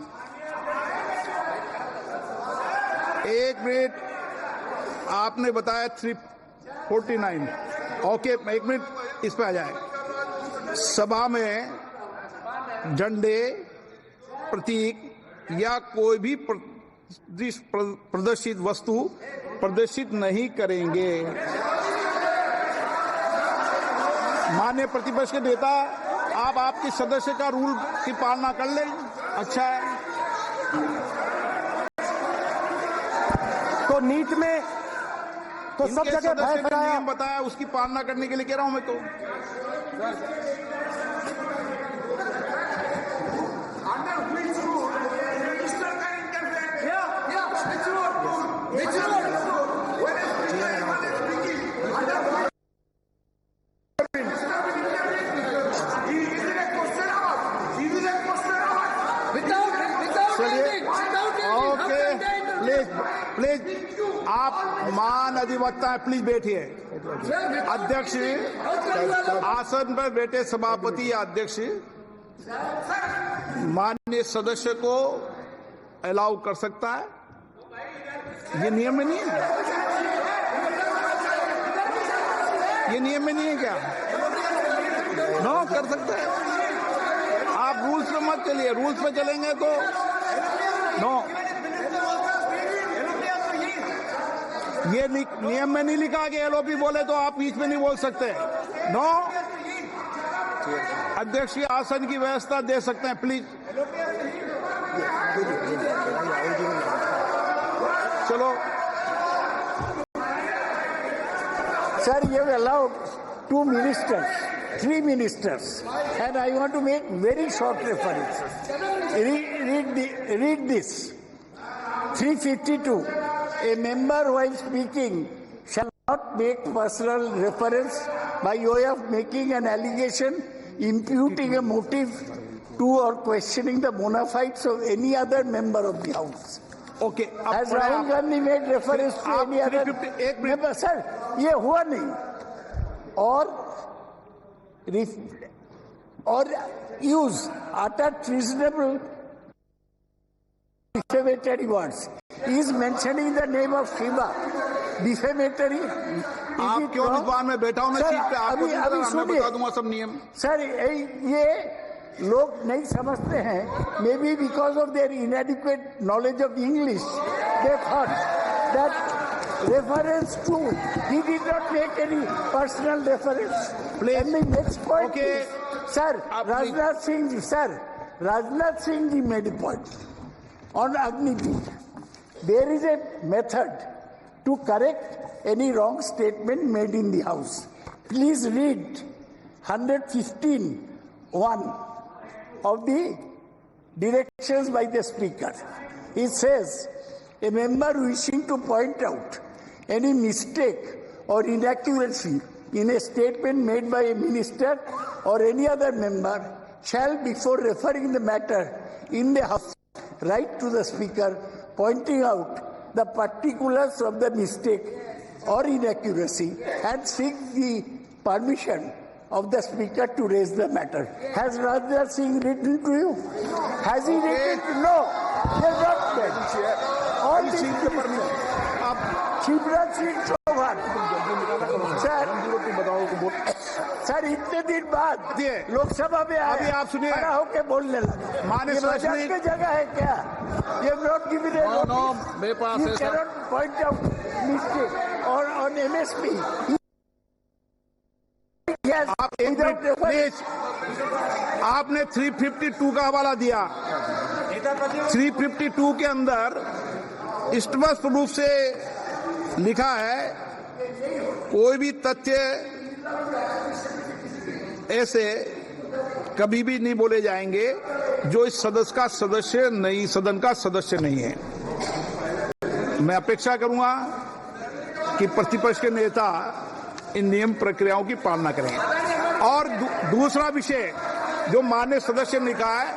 एक minute, आपने बताया 349। Okay, एक minute इस पे आ जाए। सभा में झंडे, प्रतीक या कोई भी प्रदर्शित वस्तु प्रदर्शित नहीं करेंगे। माननीय प्रतिपक्ष के नेता, आप आपके सदस्य का रूल की पालना कर लें, अच्छा है। तो नीट में तो सब जगह भय फैलाया। नियम बताया, उसकी पालना करने के लिए कह रहा हूं मैं तो। प्लीज आप मान अधिवक्ता है, प्लीज बैठिए। अध्यक्ष आसन पर बैठे सभापति या अध्यक्ष माननीय सदस्य को अलाउ कर सकता है, ये नियम में नहीं है। ये नियम में नहीं है क्या? नो, कर सकते हैं आप। आप रूल्स पे मत चलिए, रूल्स पे चलेंगे तो नो, ये नियम में नहीं लिखा कि एलओपी बोले तो आप बीच में नहीं बोल सकते। नो, अध्यक्ष के आसन की व्यवस्था दे सकते हैं प्लीज। चलो Sir, you have allowed 2 ministers, 3 ministers, and I want to make very short references. Read this. 352. A member while speaking shall not make personal reference by way of making an allegation, imputing a motive to or questioning the bona fides of any other member of the House. Okay, Has Rahul Gandhi made reference to any other member? Sir, ये हुआ नहीं। और use utter treasonable defamatory words. He is mentioning the name of Shiva. Defamatory. आप क्यों इस बार में बैठा हूं मैं सीट पे, आपको मैं बता दूंगा सब नियम। सर, ये लोग नहीं समझते हैं, may be because of their inadequate knowledge of English, they thought that reference to, he did not make any personal reference. And the next point, sir, Rajnath Singh ji made a point on Agniveer. There is a method to correct any wrong statement made in the house. Please read 115(1) of the directions by the Speaker. It says, a member wishing to point out any mistake or inaccuracy in a statement made by a minister or any other member shall, before referring the matter in the House, write to the Speaker pointing out the particulars of the mistake or inaccuracy and seek the permission of the Speaker to raise the matter. Has Rajnath Singh written to you? Has he written? No. He has not done. All these Shivraj Singh Chouhan sir इतने दिन बाद लोकसभा में अभी आप सुनिए, खड़ा होकर बोलने लगे। माननीय मजाक की जगह है क्या? ये नॉट गिवन ए नोटिस, मेरे पास you can not point out mistake और ऑन एमएसपी। आप एक मिनट प्लीज, आपने 352 का हवाला दिया। 352 के अंदर स्पष्ट रूप से लिखा है, कोई भी तथ्य ऐसे कभी भी नहीं बोले जाएंगे जो इस सदस्य का सदस्य नहीं, सदन का सदस्य नहीं है। मैं अपेक्षा करूंगा कि प्रतिपक्ष के नेता इन नियम प्रक्रियाओं की पालना करें। और दूसरा विषय जो माननीय सदस्य ने कहा है,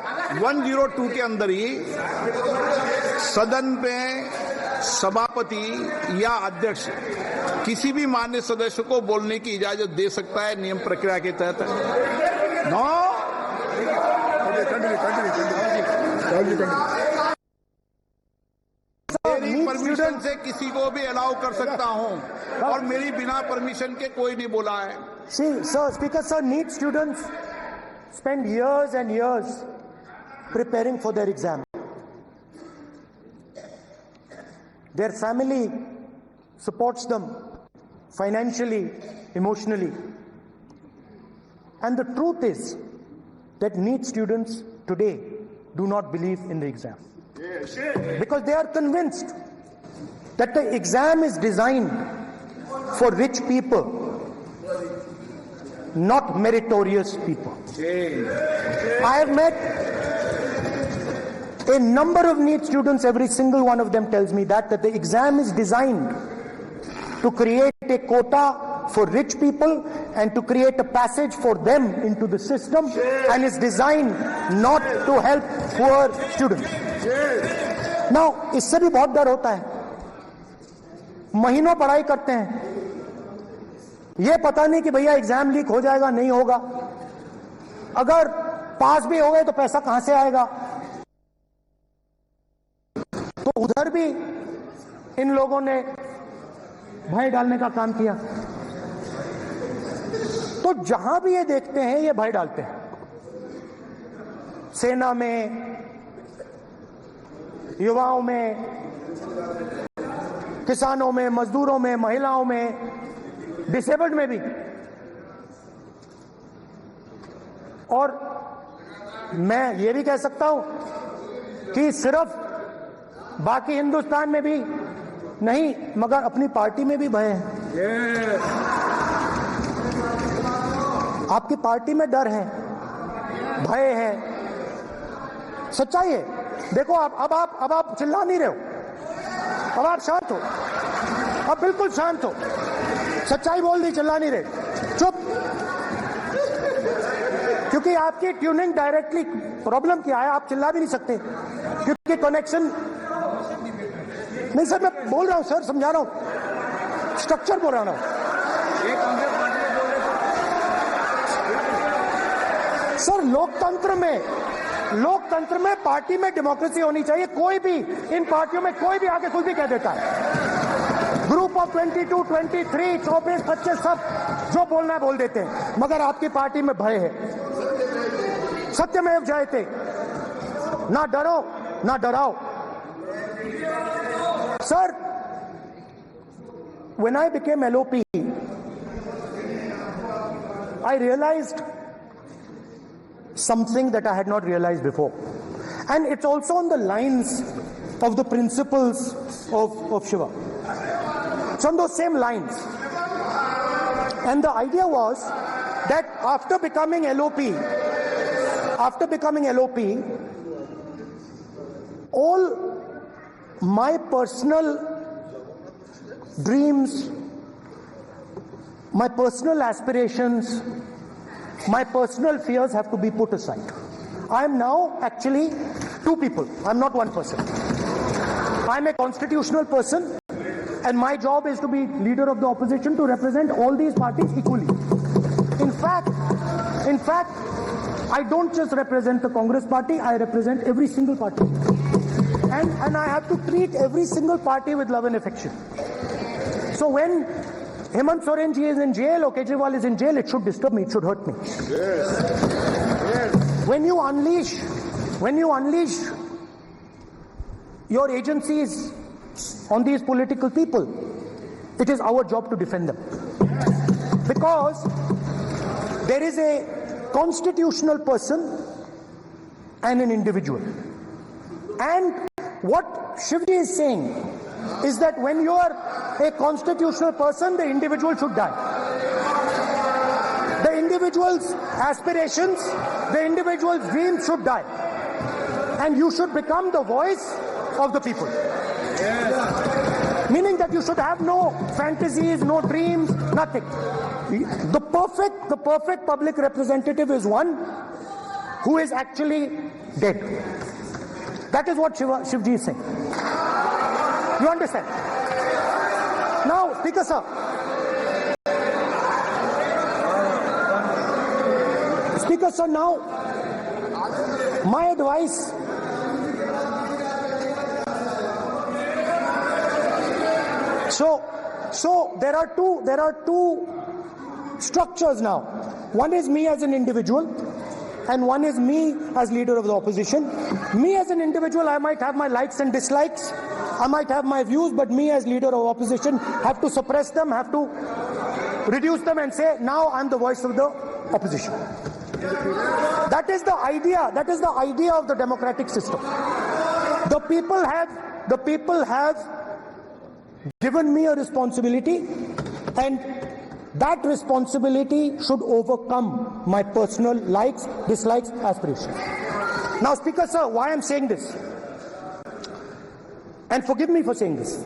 102 के अंदर ही सदन में सभापति या अध्यक्ष किसी भी माननीय सदस्य को बोलने की इजाजत दे सकता है नियम प्रक्रिया के तहत। नो, मेरी परमिशन से किसी को भी अलाउ कर सकता हूं और मेरी बिना परमिशन के कोई नहीं बोला है। See, sir, Speaker, sir, NEET students spend years and years preparing for their exam. Their family supports them financially, emotionally. And the truth is that NEET students today do not believe in the exam. Because they are convinced that the exam is designed for rich people, not meritorious people. I have met a number of NEET students, every single one of them tells me that the exam is designed to create a quota for rich people and to create a passage for them into the system, and is designed not to help poor students. Now, इससे भी बहुत डर होता है। महीनों पढ़ाई करते हैं, ये पता नहीं कि भैया एग्जाम लीक हो जाएगा, नहीं होगा। अगर पास भी हो गए तो पैसा कहां से आएगा? तो उधर भी इन लोगों ने भय डालने का काम किया। तो जहां भी ये देखते हैं ये भय डालते हैं। सेना में, युवाओं में, किसानों में, मजदूरों में, महिलाओं में, डिसेबल्ड में भी। और मैं ये भी कह सकता हूं कि सिर्फ बाकी हिंदुस्तान में भी नहीं, मगर अपनी पार्टी में भी भय है। आपकी पार्टी में डर है, भय है, सच्चाई है। देखो अब आप चिल्ला नहीं रहे हो, अब आप शांत हो, अब बिल्कुल शांत हो, सच्चाई बोल दी, चिल्ला नहीं रहे, चुप। क्योंकि आपकी ट्यूनिंग डायरेक्टली प्रॉब्लम क्या है, आप चिल्ला भी नहीं सकते क्योंकि कनेक्शन नहीं। सर मैं बोल रहा हूं, सर समझा रहा हूं, स्ट्रक्चर बोल रहा हूं। सर लोकतंत्र में पार्टी में डेमोक्रेसी होनी चाहिए। कोई भी इन पार्टियों में कोई भी आके कुछ भी कह देता है। ग्रुप ऑफ 22, 23, 24, 25 सब जो बोलना है बोल देते हैं, मगर आपकी पार्टी में भय है। सत्यमेव जयते, ना डरो ना डराओ। Sir, when I became LOP, I realized something that I had not realized before. And it's also on the lines of the principles of Shiva. It's on those same lines. And the idea was that after becoming LOP, all my personal dreams, my personal aspirations, my personal fears have to be put aside. I am now actually two people. I'm not one person. I'm a constitutional person, and my job is to be leader of the opposition to represent all these parties equally. In fact, I don't just represent the Congress party, I represent every single party. And I have to treat every single party with love and affection. So when Hemant Soren ji is in jail or Kejriwal is in jail, it should disturb me, it should hurt me. Yes. When you unleash your agencies on these political people, it is our job to defend them. Because there is a constitutional person and an individual. And what Shivji is saying is that when you are a constitutional person, the individual should die. The individual's aspirations, the individual's dreams should die. And you should become the voice of the people. Meaning that you should have no fantasies, no dreams, nothing. The perfect public representative is one who is actually dead. That is what Shivji is saying. You understand? Now, Speaker sir. Speaker sir, now, my advice. So there are two structures now. One is me as an individual, and one is me as leader of the opposition. Me as an individual, I might have my likes and dislikes, I might have my views, but me as leader of opposition have to suppress them, have to reduce them and say, now I'm the voice of the opposition. That is the idea of the democratic system. The people have given me a responsibility, and that responsibility should overcome my personal likes, dislikes, aspirations. Now, Speaker sir, why I'm saying this, and forgive me for saying this,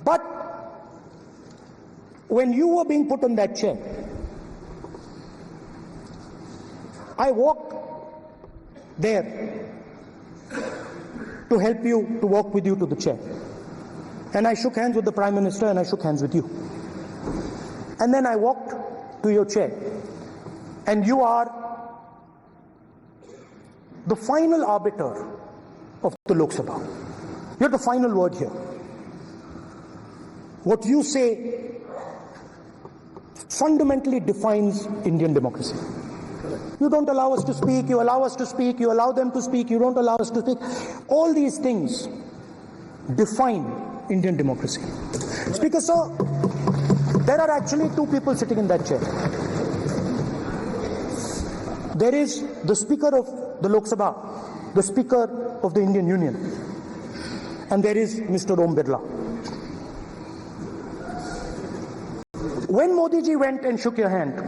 but when you were being put on that chair, I walked there to help you, to walk with you to the chair. And I shook hands with the Prime Minister and I shook hands with you. And then I walked to your chair. And you are the final arbiter of the Lok Sabha. You're the final word here. What you say fundamentally defines Indian democracy. You don't allow us to speak, you allow us to speak, you allow them to speak, you don't allow us to speak. All these things define Indian democracy. Speaker, sir, there are actually two people sitting in that chair. There is the Speaker of the Lok Sabha, the Speaker of the Indian Union, and there is Mr. Om Birla. When Modi ji went and shook your hand,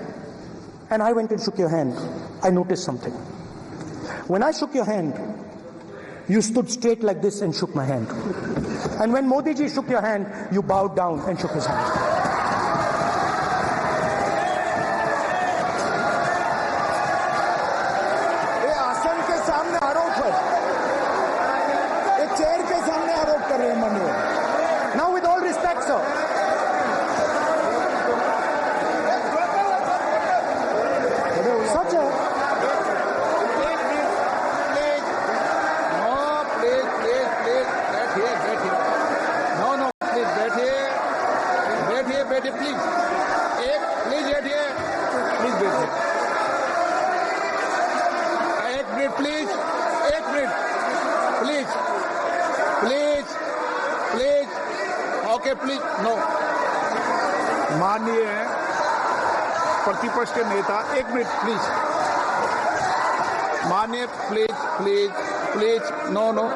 and I went and shook your hand, I noticed something. When I shook your hand, you stood straight like this and shook my hand. And when Modi ji shook your hand, you bowed down and shook his hand. ये आसन के सामने आरोप है, ये chair के सामने आरोप कर रहे हैं माननीय। Now with all respect, sir. Such a बैठिए प्लीज, प्लीज बैठिए, प्लीज बैठिए, एक मिनट प्लीज, एक minute please, please please, okay please, no. माननीय प्रतिपक्ष के नेता, एक मिनट प्लीज, माननीय please please please, no no.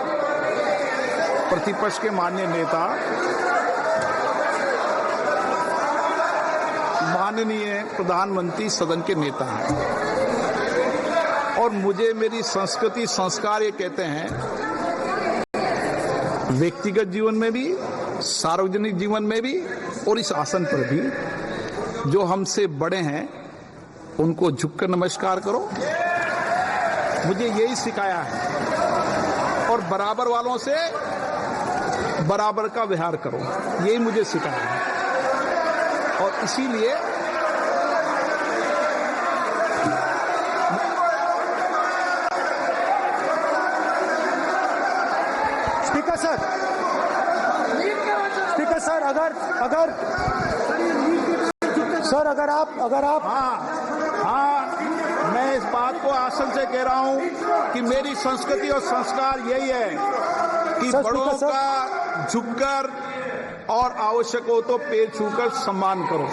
प्रतिपक्ष के माननीय नेता, माननीय प्रधानमंत्री सदन के नेता हैं, और मुझे मेरी संस्कृति संस्कार ये कहते हैं, व्यक्तिगत जीवन में भी, सार्वजनिक जीवन में भी, और इस आसन पर भी, जो हमसे बड़े हैं उनको झुककर नमस्कार करो। मुझे यही सिखाया है, और बराबर वालों से बराबर का व्यवहार करो, यही मुझे सिखाया है। और इसीलिए स्पीकर सर, अगर आप हाँ, मैं इस बात को आसन से कह रहा हूं कि मेरी संस्कृति और संस्कार यही है कि बड़ों का झुककर और आवश्यक हो तो पैर छूकर सम्मान करो,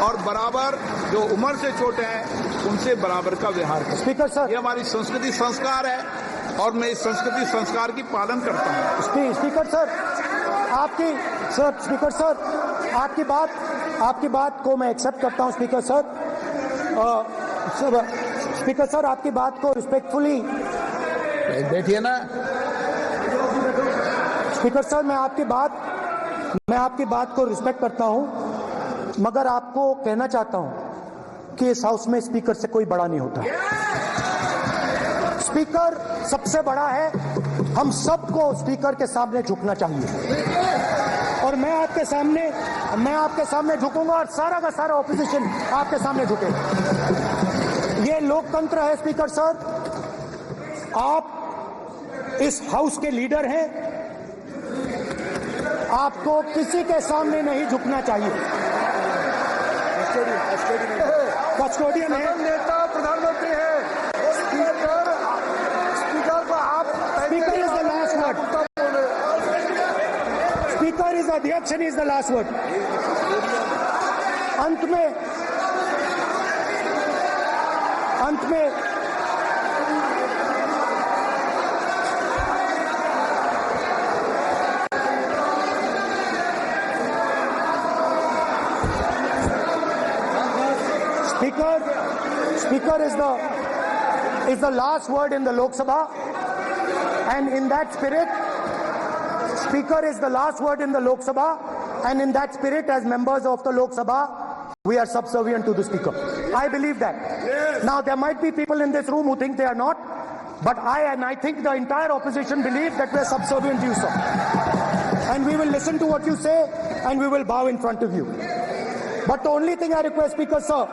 और बराबर जो उम्र से छोटे हैं उनसे बराबर का व्यवहार करो। स्पीकर सर, ये हमारी संस्कृति संस्कार है, और मैं इस संस्कृति संस्कार की पालन करता हूँ। स्पीकर सर, आपकी बात को मैं एक्सेप्ट करता हूँ। स्पीकर सर, आपकी बात को रिस्पेक्टफुली बैठिए ना। स्पीकर सर, मैं आपकी बात को रिस्पेक्ट करता हूं, मगर आपको कहना चाहता हूं कि इस हाउस में स्पीकर से कोई बड़ा नहीं होता। स्पीकर सबसे बड़ा है, हम सबको स्पीकर के सामने झुकना चाहिए, और मैं आपके सामने झुकूंगा, और सारा का सारा ऑपोजिशन आपके सामने झुकेगा। ये लोकतंत्र है। स्पीकर सर, आप इस हाउस के लीडर हैं, आपको किसी के सामने नहीं झुकना चाहिए। कस्टोडियन है, नेता प्रधानमंत्री है, स्पीकर को आप, speaker is the last word, speaker is अध्यक्ष इज द लास्ट वर्ड। अंत में Speaker is the last word in the Lok Sabha, and in that spirit, Speaker is the last word in the Lok Sabha, and in that spirit, as members of the Lok Sabha, we are subservient to the Speaker. I believe that. Yes. Now, there might be people in this room who think they are not, but I think the entire opposition believes that we are subservient to you, sir. And we will listen to what you say, and we will bow in front of you. But the only thing I request, Speaker, sir,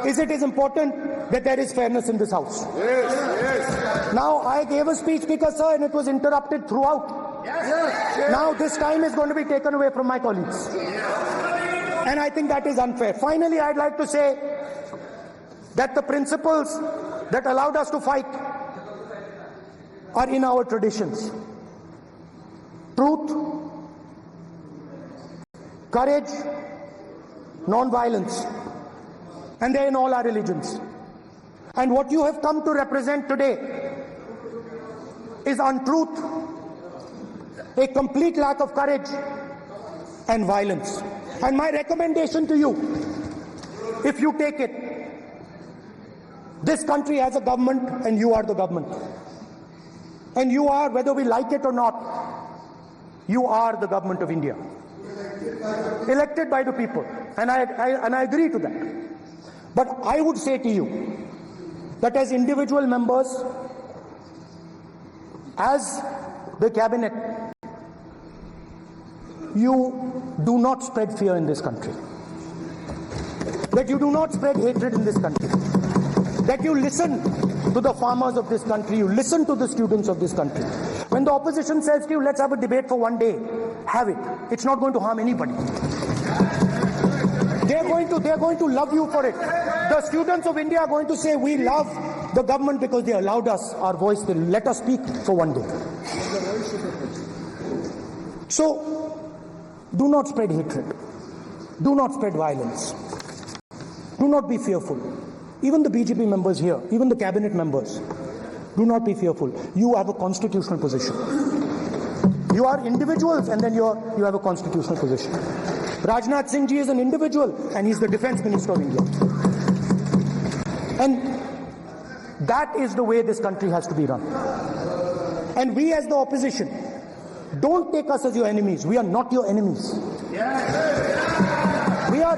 is it is important that there is fairness in this house. Yes, yes. Now, I gave a speech, Speaker, sir, and it was interrupted throughout. Yes, yes. Now, this time is going to be taken away from my colleagues. And I think that is unfair. Finally, I'd like to say that the principles that allowed us to fight are in our traditions. Truth, courage, non-violence, and they're in all our religions. And what you have come to represent today is untruth, a complete lack of courage and violence. And my recommendation to you, if you take it, this country has a government and you are the government. And you are, whether we like it or not, you are the government of India. Elected by the people. And I agree to that. But I would say to you that as individual members, as the cabinet, you do not spread fear in this country. That you do not spread hatred in this country. That you listen to the farmers of this country, you listen to the students of this country. When the opposition says to you, let's have a debate for one day, have it. It's not going to harm anybody. They're going to love you for it. The students of India are going to say, we love the government because they allowed us our voice, they let us speak for one day. So, do not spread hatred. Do not spread violence. Do not be fearful. Even the BJP members here, even the cabinet members, do not be fearful. You have a constitutional position. You are individuals and then you have a constitutional position. Rajnath Singh ji is an individual and he's the Defense Minister of India. And that is the way this country has to be run. And we as the opposition, don't take us as your enemies. We are not your enemies. We are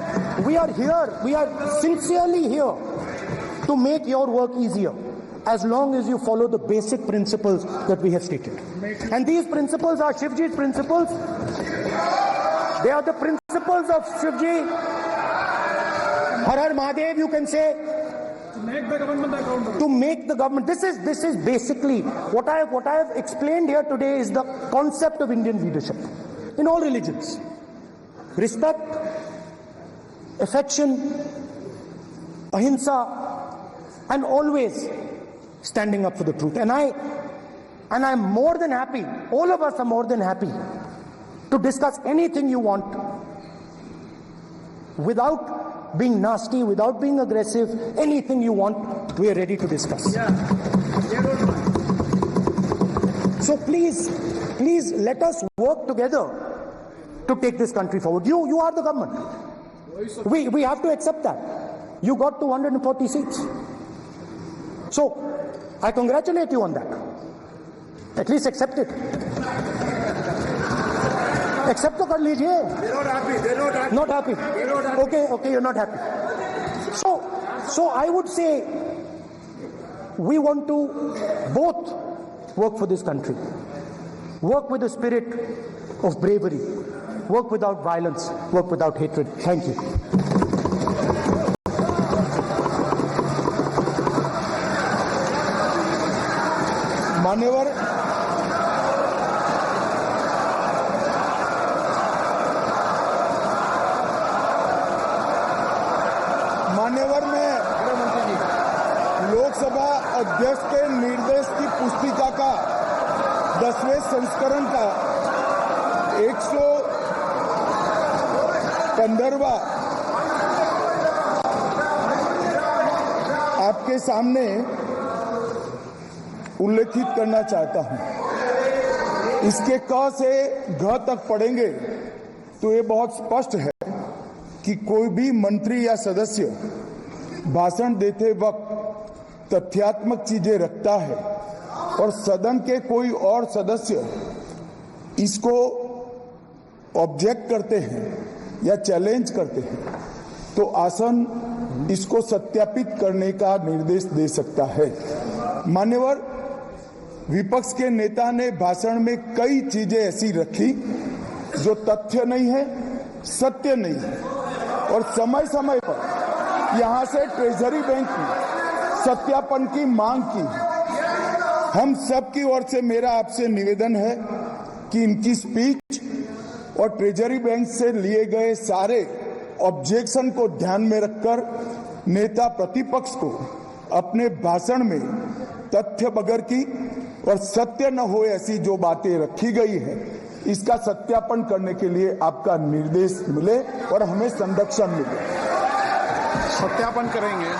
here, we are sincerely here to make your work easier, as long as you follow the basic principles that we have stated. And these principles are Shivji's principles. They are the principles of Shivji. Har Har Mahadev, you can say. To make the government accountable. To make the government. This is basically what I have explained here today is the concept of Indian leadership in all religions. Respect, affection, ahimsa, and always standing up for the truth. And I'm more than happy, all of us are more than happy to discuss anything you want without being nasty, without being aggressive. Anything you want, we are ready to discuss. So please let us work together to take this country forward. You are the government. We have to accept that. You got 240 seats. So, I congratulate you on that. At least accept it. Accept to kar lijiye. They're not happy. Not happy. Okay, you're not happy. So I would say we want to both work for this country. Work with the spirit of bravery. Work without violence. Work without hatred. Thank you. मान्यवर में लोकसभा अध्यक्ष के निर्देश की पुस्तिका का 10वें संस्करण का 115वां आपके सामने उल्लेखित करना चाहता हूं। इसके क से घ तक पढ़ेंगे तो ये बहुत स्पष्ट है कि कोई भी मंत्री या सदस्य भाषण देते वक्त तथ्यात्मक चीजें रखता है और सदन के कोई और सदस्य इसको ऑब्जेक्ट करते हैं या चैलेंज करते हैं तो आसन इसको सत्यापित करने का निर्देश दे सकता है। मान्यवर, विपक्ष के नेता ने भाषण में कई चीजें ऐसी रखी जो तथ्य नहीं है, सत्य नहीं है और समय समय पर यहां से ट्रेजरी बैंक की सत्यापन की मांग की। हम सब की ओर से मेरा आपसे निवेदन है कि इनकी स्पीच और ट्रेजरी बैंक से लिए गए सारे ऑब्जेक्शन को ध्यान में रखकर नेता प्रतिपक्ष को अपने भाषण में तथ्य बगैर की और सत्य न हो ऐसी जो बातें रखी गई है, इसका सत्यापन करने के लिए आपका निर्देश मिले और हमें संरक्षण मिले। सत्यापन करेंगे।